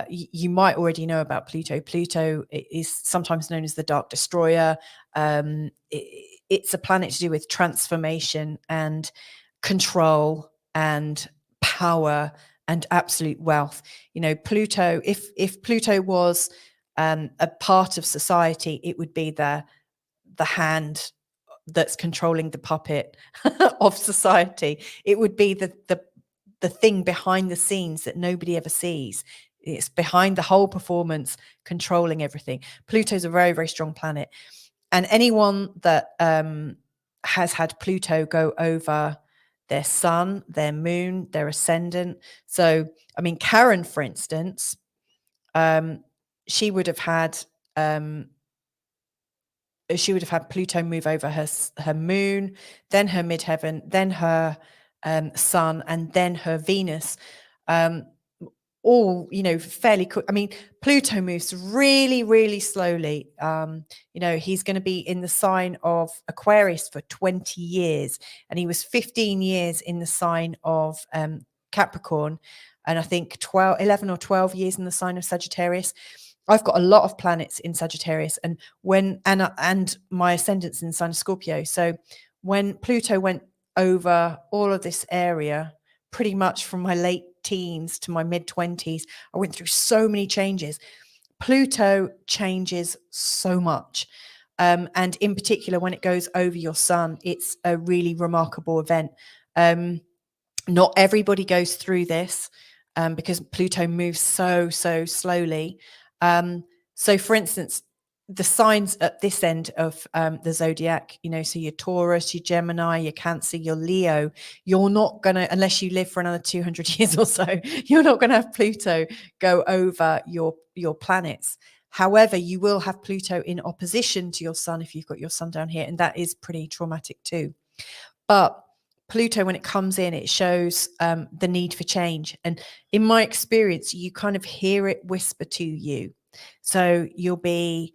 you might already know about Pluto. Pluto is sometimes known as the Dark Destroyer. It's a planet to do with transformation and control and power and absolute wealth. Pluto, if Pluto was a part of society, it would be the hand that's controlling the puppet of society. It would be the thing behind the scenes that nobody ever sees. It's behind the whole performance, controlling everything. Pluto's a very, very strong planet. And anyone that has had Pluto go over their sun, their moon, their ascendant. So, I mean, Karen, for instance, she would have had Pluto move over her moon, then her midheaven, then her sun, and then her Venus. All fairly quick. I mean, Pluto moves really, really slowly. He's going to be in the sign of Aquarius for 20 years, and he was 15 years in the sign of Capricorn, and I think 11 or 12 years in the sign of Sagittarius. I've got a lot of planets in Sagittarius, and my ascendant's in the sign of Scorpio. So when Pluto went over all of this area, pretty much from my late teens to my mid-20s, I went through so many changes. Pluto changes so much. And in particular, when it goes over your sun, it's a really remarkable event. Not everybody goes through this because Pluto moves so slowly. So for instance, the signs at this end of the zodiac, so your Taurus, your Gemini, your Cancer, your Leo, you're not going to, unless you live for another 200 years or so, you're not going to have Pluto go over your planets. However, you will have Pluto in opposition to your sun if you've got your sun down here, and that is pretty traumatic too. But Pluto, when it comes in, it shows the need for change. And in my experience, you kind of hear it whisper to you. So you'll be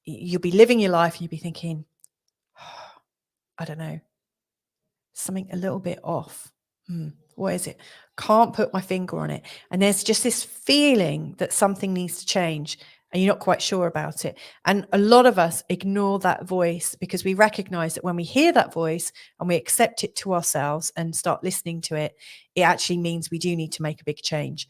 living your life and you'll be thinking, oh, I don't know, something a little bit off. What is it? Can't put my finger on it. And there's just this feeling that something needs to change and you're not quite sure about it. And a lot of us ignore that voice because we recognize that when we hear that voice and we accept it to ourselves and start listening to it, it actually means we do need to make a big change.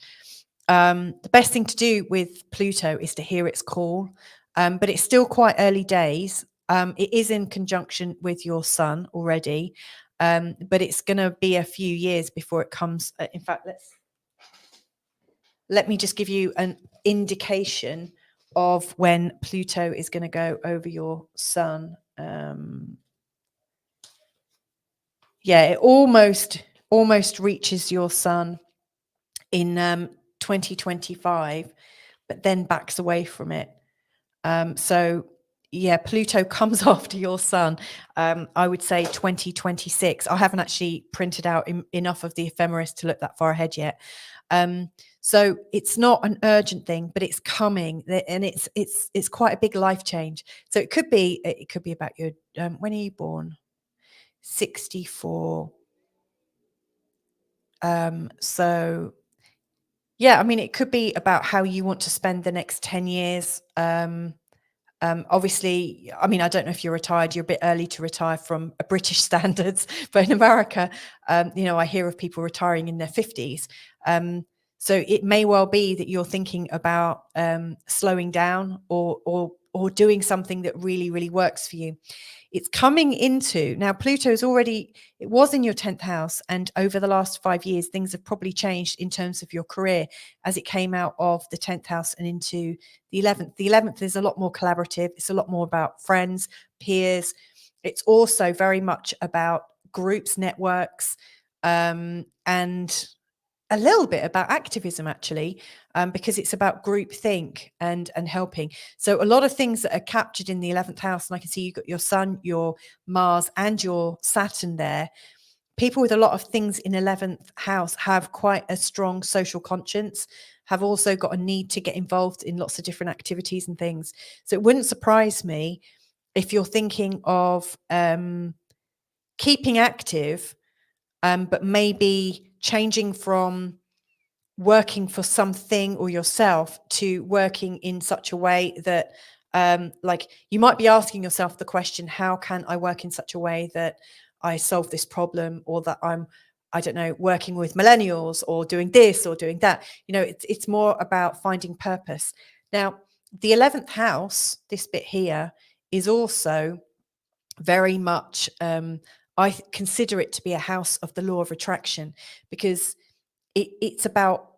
The best thing to do with Pluto is to hear its call, but it's still quite early days. It is in conjunction with your sun already, but it's going to be a few years before it comes. In fact, let me just give you an indication of when Pluto is going to go over your sun. it almost reaches your sun in 2025, but then backs away from it. So yeah, Pluto comes after your sun. I would say 2026. I haven't actually printed out enough of the ephemeris to look that far ahead yet. So it's not an urgent thing, but it's coming, and it's quite a big life change. So it could be about your when are you born? 64. So yeah, I mean, it could be about how you want to spend the next 10 years. Obviously, I mean, I don't know if you're retired. You're a bit early to retire from a British standards, but in America, I hear of people retiring in their 50s. So it may well be that you're thinking about slowing down or doing something that really, really works for you. It's coming into now. It was in your 10th house, and over the last 5 years, things have probably changed in terms of your career as it came out of the 10th house and into the 11th. The 11th is a lot more collaborative. It's a lot more about friends, peers. It's also very much about groups, networks, and a little bit about activism, actually, because it's about groupthink and helping. So a lot of things that are captured in the 11th house, and I can see you've got your Sun, your Mars, and your Saturn there. People with a lot of things in 11th house have quite a strong social conscience, have also got a need to get involved in lots of different activities and things. So it wouldn't surprise me if you're thinking of keeping active, but maybe changing from working for something or yourself to working in such a way that like you might be asking yourself the question, how can I work in such a way that I solve this problem, or that I don't know, working with millennials or doing this or doing that. It's more about finding purpose. Now, the 11th house, this bit here, is also very much I consider it to be a house of the law of attraction, because it's about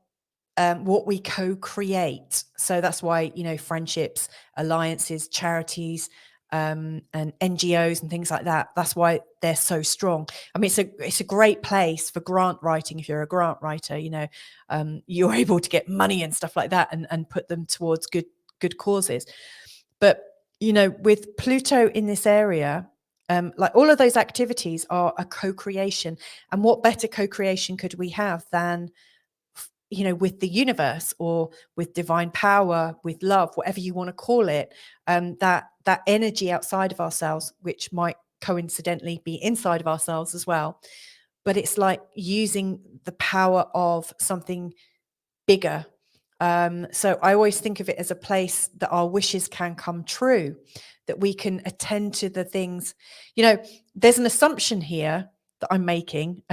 what we co-create. So that's why, friendships, alliances, charities, and NGOs and things like that. That's why they're so strong. I mean, it's a great place for grant writing. If you're a grant writer, you're able to get money and stuff like that and put them towards good causes. But with Pluto in this area, like all of those activities are a co-creation. And what better co-creation could we have than with the universe, or with divine power, with love, whatever you want to call it, that energy outside of ourselves, which might coincidentally be inside of ourselves as well. But it's like using the power of something bigger. So I always think of it as a place that our wishes can come true, that we can attend to the things. There's an assumption here that I'm making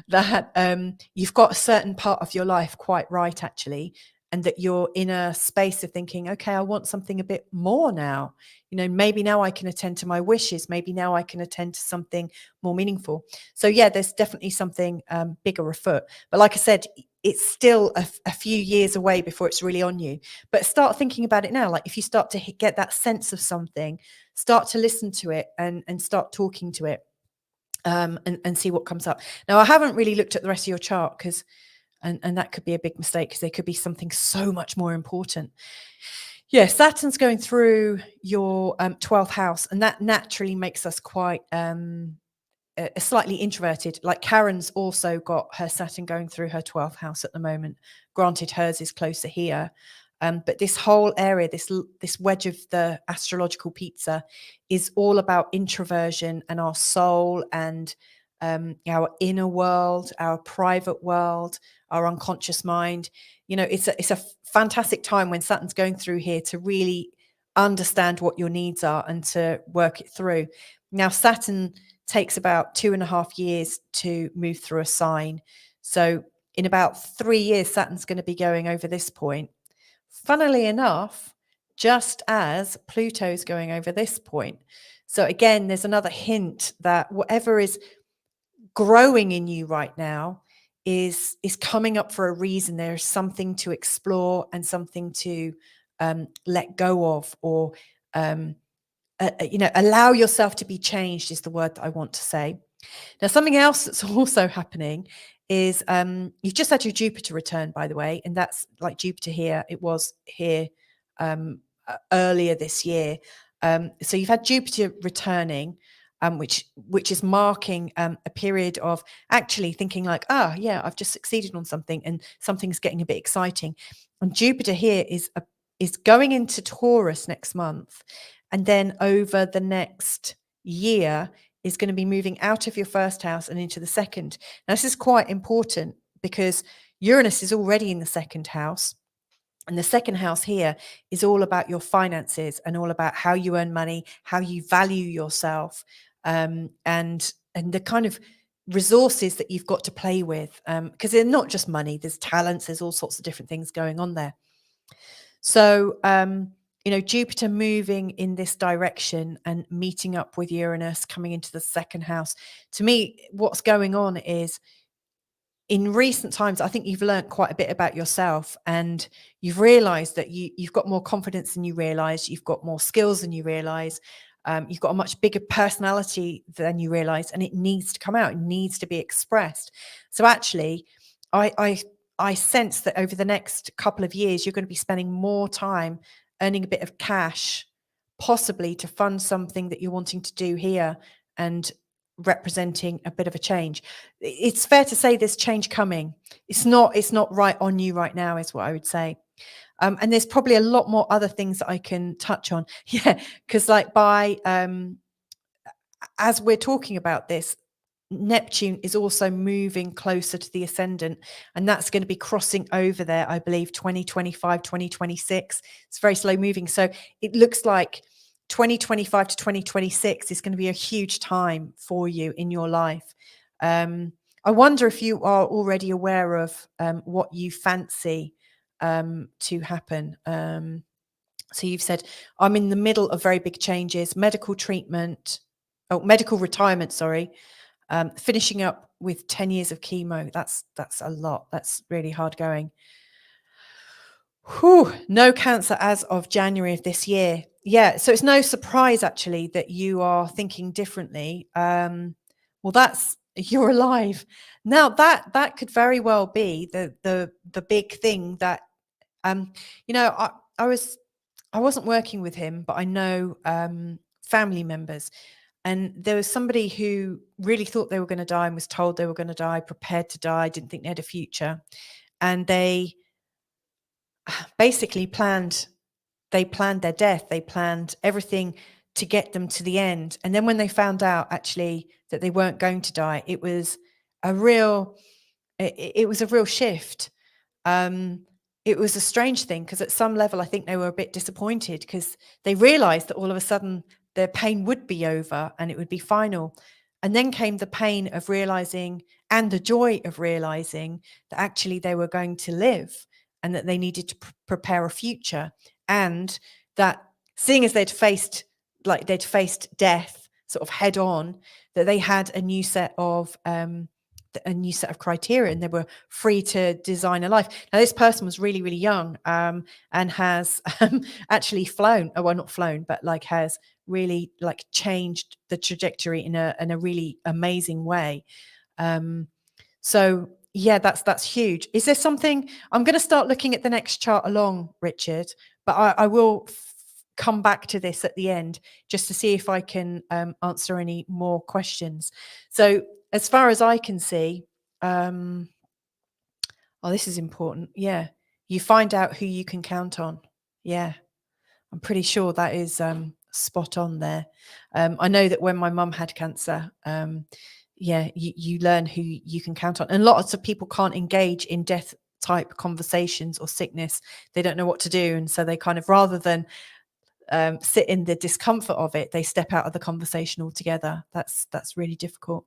that you've got a certain part of your life quite right, actually, and that you're in a space of thinking, okay, I want something a bit more now. Maybe now I can attend to my wishes. Maybe now I can attend to something more meaningful. So yeah, there's definitely something bigger afoot. But like I said, it's still a few years away before it's really on you. But start thinking about it now. Like if you start to get that sense of something, start to listen to it and start talking to it. And see what comes up. Now, I haven't really looked at the rest of your chart, because and that could be a big mistake, because there could be something so much more important. Yeah, Saturn's going through your 12th house, and that naturally makes us quite slightly introverted. Like Karen's also got her Saturn going through her 12th house at the moment. Granted, hers is closer here. But this whole area, this wedge of the astrological pizza, is all about introversion and our soul and our inner world, our private world, our unconscious mind. It's a fantastic time when Saturn's going through here to really understand what your needs are and to work it through. Now, Saturn takes about 2.5 years to move through a sign. So in about 3 years, Saturn's going to be going over this point. Funnily enough, just as Pluto's going over this point. So again, there's another hint that whatever is growing in you right now is coming up for a reason. There's something to explore and something to let go of, or allow yourself to be changed is the word that I want to say. Now, something else that's also happening is you've just had your Jupiter return, by the way, and that's like Jupiter here. It was here earlier this year. So you've had Jupiter returning, which is marking a period of actually thinking like, yeah, I've just succeeded on something, and something's getting a bit exciting. And Jupiter here is going into Taurus next month, and then over the next year is going to be moving out of your first house and into the second. Now, this is quite important because Uranus is already in the second house. And the second house here is all about your finances and all about how you earn money, how you value yourself, and the kind of resources that you've got to play with. Because they're not just money, there's talents, there's all sorts of different things going on there. So, Jupiter moving in this direction and meeting up with Uranus coming into the second house. To me, what's going on is in recent times, I think you've learned quite a bit about yourself, and you've realized that you've got more confidence than you realize. You've got more skills than you realize. You've got a much bigger personality than you realize, and it needs to come out. It needs to be expressed. So actually, I sense that over the next couple of years, you're going to be spending more time earning a bit of cash, possibly to fund something that you're wanting to do here and representing a bit of a change. It's fair to say there's change coming. It's not right on you right now, is what I would say. And there's probably a lot more other things that I can touch on. Yeah, because like as we're talking about this, Neptune is also moving closer to the ascendant, and that's going to be crossing over there, I believe, 2025, 2026. It's very slow moving. So it looks like 2025 to 2026 is going to be a huge time for you in your life. I wonder if you are already aware of what you fancy to happen. So you've said, I'm in the middle of very big changes, medical retirement, sorry. Finishing up with 10 years of chemo, that's a lot. That's really hard going. No cancer as of January of this year. Yeah, so it's no surprise actually that you are thinking differently. Well, you're alive. Now that could very well be the big thing that I wasn't working with him, but I know family members. And there was somebody who really thought they were going to die and was told they were going to die, prepared to die, didn't think they had a future. And they basically planned their death. They planned everything to get them to the end. And then when they found out actually that they weren't going to die, it was a real shift. It was a strange thing because at some level, I think they were a bit disappointed because they realized that all of a sudden their pain would be over and it would be final. And then came the pain of realizing and the joy of realizing that actually they were going to live and that they needed to prepare a future, and that seeing as they'd faced death sort of head on, that they had a new set of criteria and they were free to design a life. Now, this person was really, really young and has actually flown, well, not flown, but like has really like changed the trajectory in a really amazing way. So yeah, that's huge. Is there something, I'm going to start looking at the next chart along, Richard, but I will come back to this at the end just to see if I can answer any more questions. So as far as I can see, this is important. Yeah, you find out who you can count on. Yeah, I'm pretty sure that is spot on there. I know that when my mum had cancer, you learn who you can count on. And lots of people can't engage in death type conversations or sickness. They don't know what to do. And so they kind of, rather than sit in the discomfort of it, they step out of the conversation altogether. That's really difficult.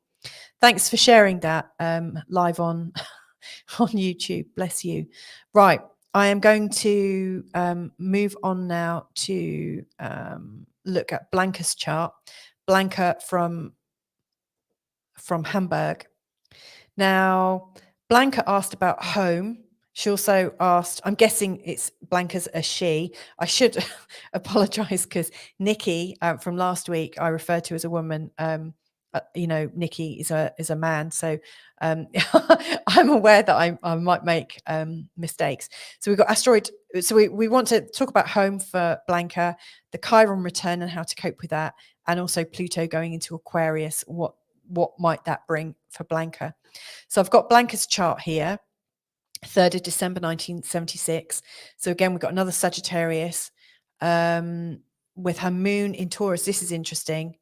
Thanks for sharing that live on YouTube. Bless you. Right. I am going to move on now to look at Blanca's chart. Blanca from Hamburg. Now, Blanca asked about home. She also asked, I'm guessing it's Blanca's a she. I should apologize because Nikki from last week, I referred to as a woman. Nikki is a man, so I'm aware that I might make mistakes. So we've got asteroid. So we want to talk about home for Blanca, the Chiron return and how to cope with that, and also Pluto going into Aquarius. What might that bring for Blanca? So I've got Blanca's chart here, 3rd of December 1976. So again, we've got another Sagittarius with her moon in Taurus. This is interesting,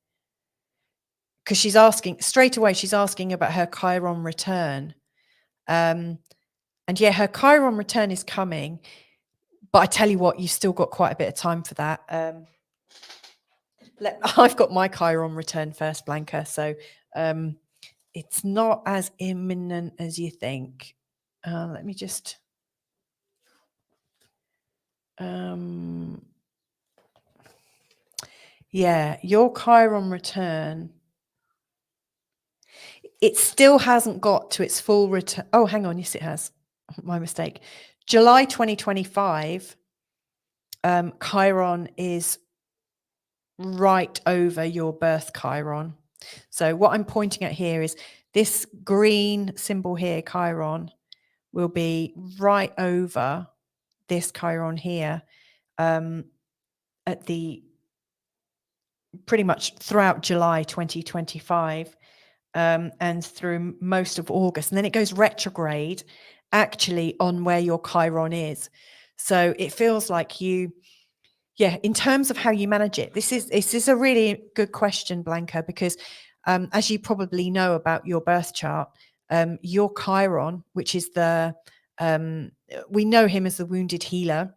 because she's asking about her Chiron return. And yeah, her Chiron return is coming, but I tell you what, you've still got quite a bit of time for that. I've got my Chiron return first, Blanca, so it's not as imminent as you think. Let me just yeah, your Chiron return, it still hasn't got to its full return. Oh, hang on. Yes, it has. My mistake. July 2025, Chiron is right over your birth Chiron. So what I'm pointing at here is this green symbol here, Chiron, will be right over this Chiron here at the pretty much throughout July 2025. And through most of August. And then it goes retrograde actually on where your Chiron is. So it feels like in terms of how you manage it, this is a really good question, Blanca, because as you probably know about your birth chart, your Chiron, which is we know him as the wounded healer,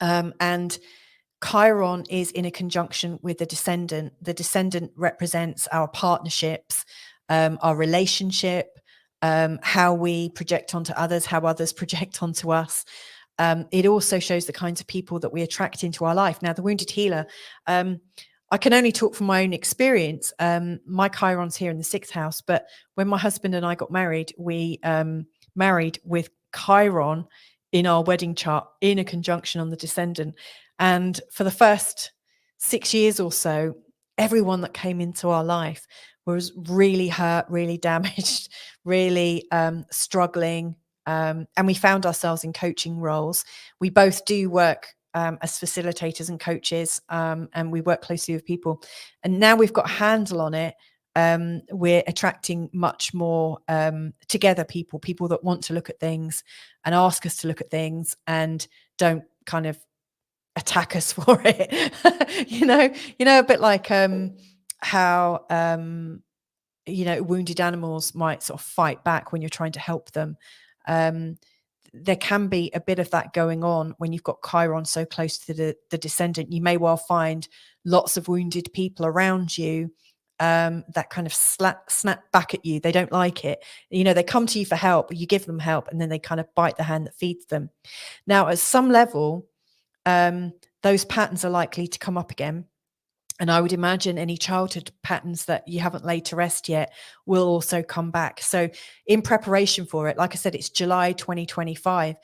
and Chiron is in a conjunction with the descendant. The descendant represents our partnerships, our relationship, how we project onto others, how others project onto us. It also shows the kinds of people that we attract into our life. Now, the wounded healer, I can only talk from my own experience. My Chiron's here in the 6th house, but when my husband and I got married, we married with Chiron in our wedding chart in a conjunction on the descendant. And for the first 6 years or so, everyone that came into our life was really hurt, really damaged, really struggling. And we found ourselves in coaching roles. We both do work as facilitators and coaches, and we work closely with people. And now we've got a handle on it. We're attracting much more together people that want to look at things and ask us to look at things and don't kind of attack us for it. A bit like how wounded animals might sort of fight back when you're trying to help them. There can be a bit of that going on when you've got Chiron so close to the descendant. You may well find lots of wounded people around you that kind of snap back at you. They don't like it. They come to you for help, you give them help, and then they kind of bite the hand that feeds them. Now, at some level, those patterns are likely to come up again. And I would imagine any childhood patterns that you haven't laid to rest yet will also come back. So in preparation for it, like I said, it's July 2025.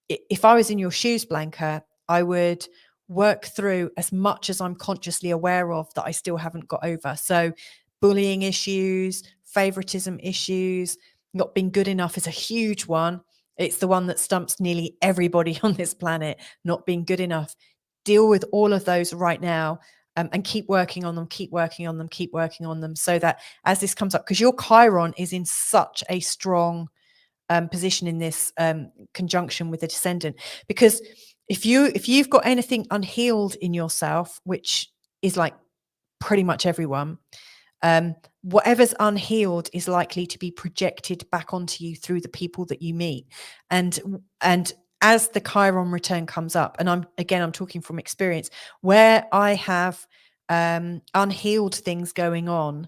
If I was in your shoes, Blanca, I would work through as much as I'm consciously aware of that I still haven't got over. So bullying issues, favoritism issues, not being good enough is a huge one. It's the one that stumps nearly everybody on this planet, not being good enough. Deal with all of those right now. And keep working on them, keep working on them, so that as this comes up, because your Chiron is in such a strong position in this conjunction with the descendant. Because if you've got anything unhealed in yourself, which is like pretty much everyone, whatever's unhealed is likely to be projected back onto you through the people that you meet. And as the Chiron return comes up, and I'm talking from experience, where I have unhealed things going on,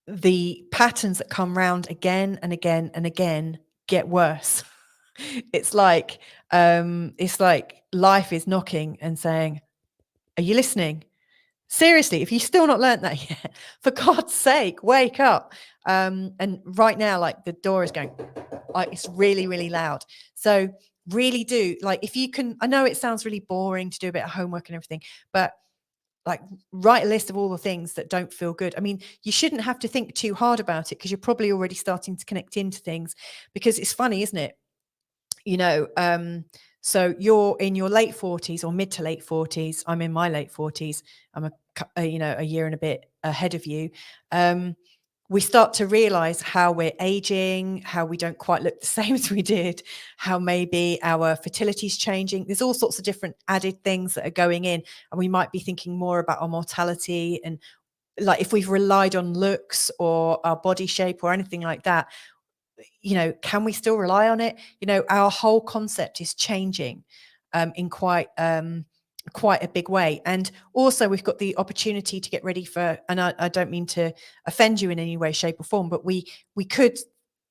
the patterns that come round again and again and again get worse. It's like life is knocking and saying, "Are you listening? Seriously, if you've still not learned that yet, for God's sake, wake up." And right now, like the door is going, like it's really, really loud. So really do, like, if you can, I know it sounds really boring to do a bit of homework and everything, but like write a list of all the things that don't feel good. I mean, you shouldn't have to think too hard about it because you're probably already starting to connect into things, because it's funny, isn't it? So you're in your late 40s or mid to late 40s. I'm in my late 40s. I'm a year and a bit ahead of you. We start to realize how we're aging, how we don't quite look the same as we did, how maybe our fertility is changing. There's all sorts of different added things that are going in, and we might be thinking more about our mortality, and like if we've relied on looks or our body shape or anything like that, can we still rely on it? Our whole concept is changing in quite a big way. And also we've got the opportunity to get ready for, and I don't mean to offend you in any way, shape or form, but we could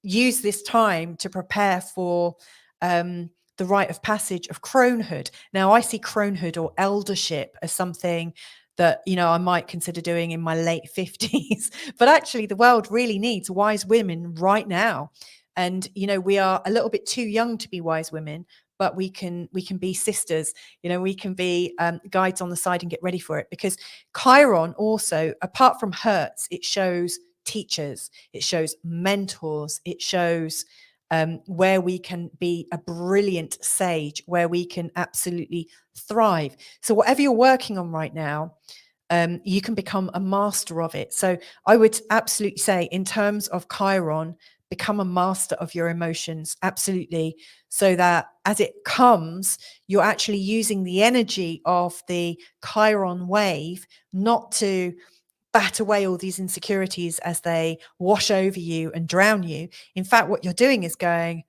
use this time to prepare for the rite of passage of cronehood. Now, I see cronehood or eldership as something that, I might consider doing in my late 50s. But actually, the world really needs wise women right now. And, we are a little bit too young to be wise women, but we can be sisters. We can be guides on the side and get ready for it. Because Chiron also, apart from hurts, it shows teachers, it shows mentors, it shows where we can be a brilliant sage, where we can absolutely thrive. So whatever you're working on right now, you can become a master of it. So I would absolutely say, in terms of Chiron, become a master of your emotions, absolutely, so that as it comes, you're actually using the energy of the Chiron wave, not to bat away all these insecurities as they wash over you and drown you. In fact, what you're doing is going,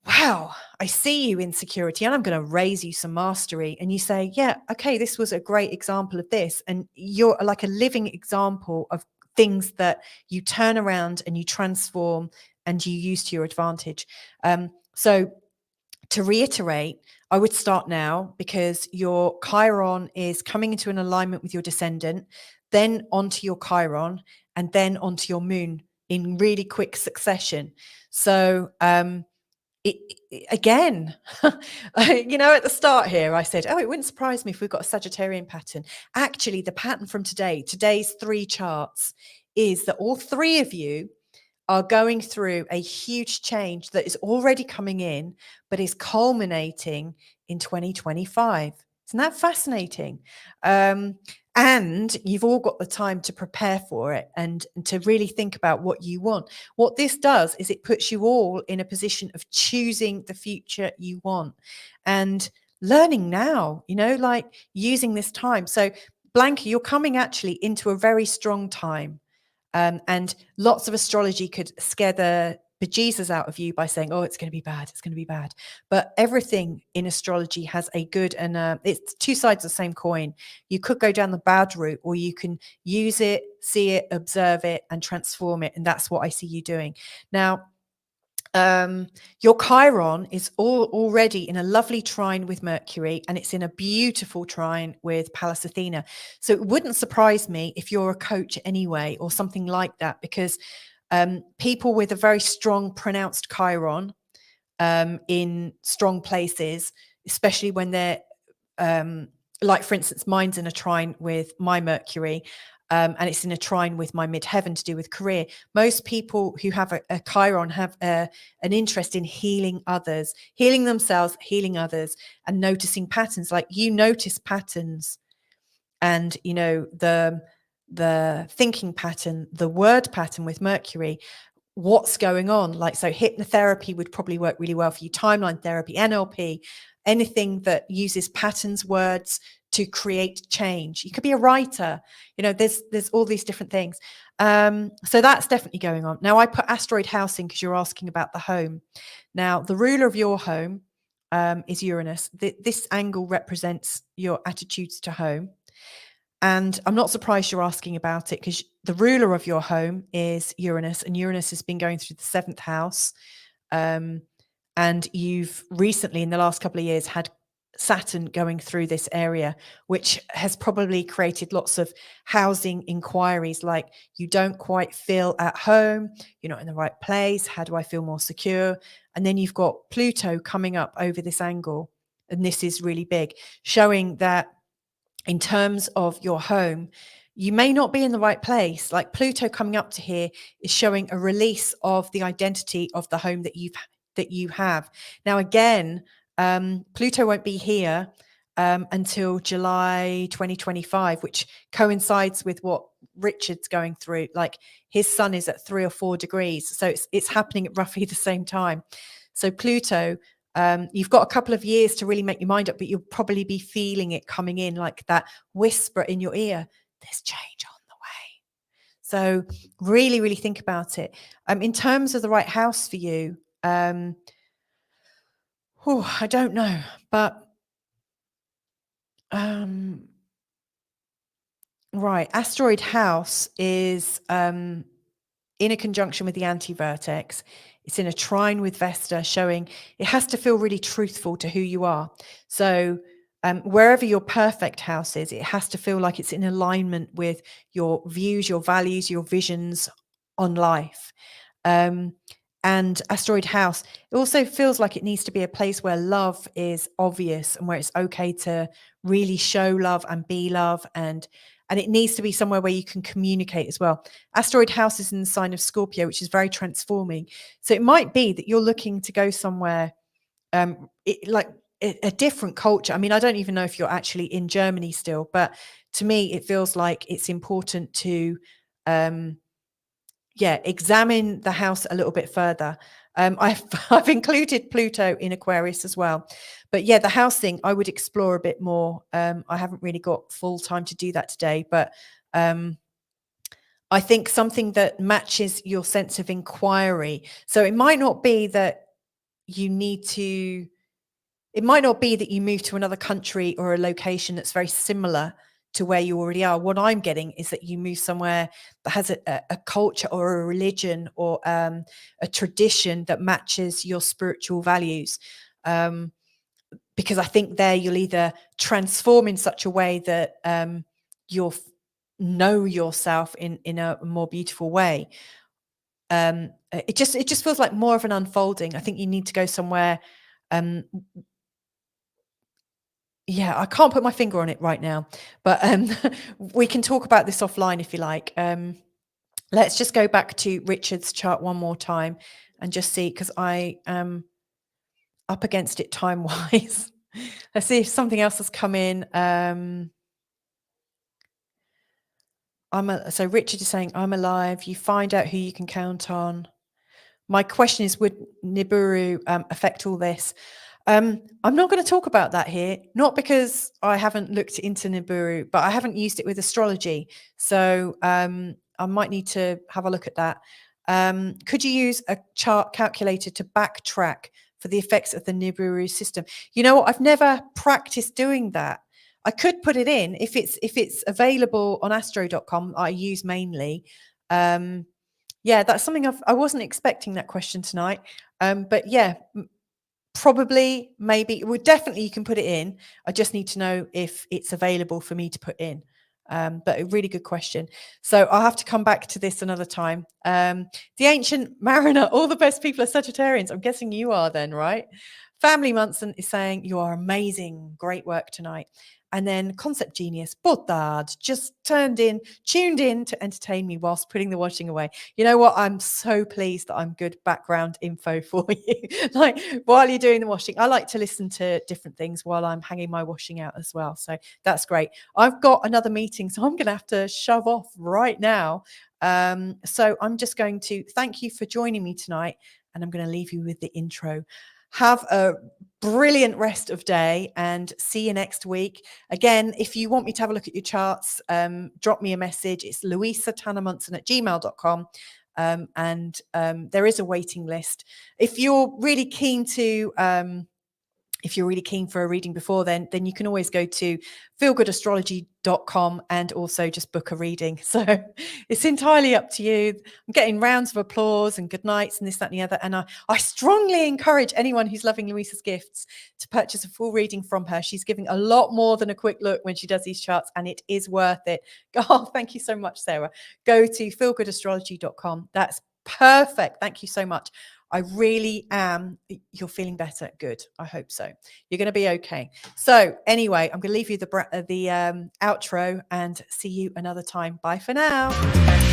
wow, I see you, insecurity, and I'm going to raise you some mastery. And you say, yeah, okay, this was a great example of this. And you're like a living example of things that you turn around and you transform and you use to your advantage. So to reiterate, I would start now, because your Chiron is coming into an alignment with your descendant, then onto your Chiron, and then onto your moon in really quick succession. So, again, at the start here, I said, it wouldn't surprise me if we've got a Sagittarian pattern. Actually, the pattern from today's 3 charts, is that all 3 of you are going through a huge change that is already coming in, but is culminating in 2025. Isn't that fascinating? And you've all got the time to prepare for it and to really think about what you want. What this does is it puts you all in a position of choosing the future you want and learning now, like using this time. So Blanca, you're coming actually into a very strong time. And lots of astrology could scare the bejesus out of you by saying, it's going to be bad, it's going to be bad. But everything in astrology has a good and it's 2 sides of the same coin. You could go down the bad route, or you can use it, see it, observe it, and transform it. And that's what I see you doing. Now, your Chiron is already in a lovely trine with Mercury, and it's in a beautiful trine with Pallas Athena. So it wouldn't surprise me if you're a coach anyway, or something like that, because people with a very strong pronounced Chiron in strong places, especially when they're like, for instance, mine's in a trine with my Mercury, and it's in a trine with my midheaven to do with career. Most people who have a Chiron have an interest in healing others, healing themselves, healing others, and noticing patterns. Like, you notice patterns, and the thinking pattern, the word pattern with Mercury, what's going on. Like, so hypnotherapy would probably work really well for you, timeline therapy, NLP, anything that uses patterns, words to create change. You could be a writer, there's all these different things. So that's definitely going on. Now, I put asteroid house in because you're asking about the home. Now, the ruler of your home is Uranus. This angle represents your attitudes to home. And I'm not surprised you're asking about it, because the ruler of your home is Uranus, and Uranus has been going through the 7th house. And you've recently, in the last couple of years, had Saturn going through this area, which has probably created lots of housing inquiries, like, you don't quite feel at home, you're not in the right place, how do I feel more secure? And then you've got Pluto coming up over this angle, and this is really big, showing that in terms of your home, you may not be in the right place. Like Pluto coming up to here is showing a release of the identity of the home that you have. Now, again, Pluto won't be here until July 2025, which coincides with what Richard's going through. Like his sun is at 3 or 4 degrees, so it's happening at roughly the same time. So Pluto, you've got a couple of years to really make your mind up, but you'll probably be feeling it coming in like that whisper in your ear. There's change on the way. So really, really think about it. In terms of the right house for you, I don't know, but right, asteroid house is in a conjunction with the anti-vertex. It's in a trine with Vesta, showing it has to feel really truthful to who you are. So wherever your perfect house is, it has to feel like it's in alignment with your views, your values, your visions on life. And asteroid house, it also feels like it needs to be a place where love is obvious and where it's okay to really show love and be love, and it needs to be somewhere where you can communicate as well. Asteroid house is in the sign of Scorpio, which is very transforming. So it might be that you're looking to go somewhere like a different culture. I mean, I don't even know if you're actually in Germany still, but to me, it feels like it's important to examine the house a little bit further. I've included Pluto in Aquarius as well, but the house thing I would explore a bit more. I haven't really got full time to do that today, but I think something that matches your sense of inquiry. So it might not be that you need to. It might not be that you move to another country or a location that's very similar to where you already are. What I'm getting is that you move somewhere that has a culture or a religion or a tradition that matches your spiritual values. Because I think there you'll either transform in such a way that you'll know yourself in a more beautiful way. It just feels like more of an unfolding. I think you need to go somewhere. I can't put my finger on it right now, but we can talk about this offline if you like. Let's just go back to Richard's chart one more time and just see, because I am up against it time-wise. Let's see if something else has come in. So Richard is saying, I'm alive. You find out who you can count on. My question is, would Nibiru affect all this? I'm not going to talk about that here, not because I haven't looked into Nibiru, but I haven't used it with astrology. So I might need to have a look at that. Could you use a chart calculator to backtrack for the effects of the Nibiru system? You know what? I've never practiced doing that. I could put it in if it's available on astro.com. I use mainly. That's something I wasn't expecting that question tonight. But probably, maybe, well, definitely you can put it in. I just need to know if it's available for me to put in. But a really good question. So I'll have to come back to this another time. The Ancient Mariner, all the best people are Sagittarians. I'm guessing you are then, right? Family Munson is saying, you are amazing. Great work tonight. And then Concept Genius, Botard, just tuned in to entertain me whilst putting the washing away. You know what? I'm so pleased that I'm good background info for you. Like while you're doing the washing, I like to listen to different things while I'm hanging my washing out as well. So that's great. I've got another meeting, so I'm going to have to shove off right now. So I'm just going to thank you for joining me tonight, and I'm going to leave you with the intro. Have a brilliant rest of day and see you next week. Again, if you want me to have a look at your charts, drop me a message. It's louisa.tannermunson@gmail.com. And there is a waiting list. If you're really keen for a reading before then you can always go to feelgoodastrology.com and also just book a reading. So it's entirely up to you. I'm getting rounds of applause and good nights and this, that, and the other. And I strongly encourage anyone who's loving Louisa's gifts to purchase a full reading from her. She's giving a lot more than a quick look when she does these charts, and it is worth it. Oh, thank you so much, Sarah. Go to feelgoodastrology.com. That's perfect. Thank you so much. I really am. You're feeling better. Good. I hope so. You're going to be okay. So anyway, I'm going to leave you the outro and see you another time. Bye for now.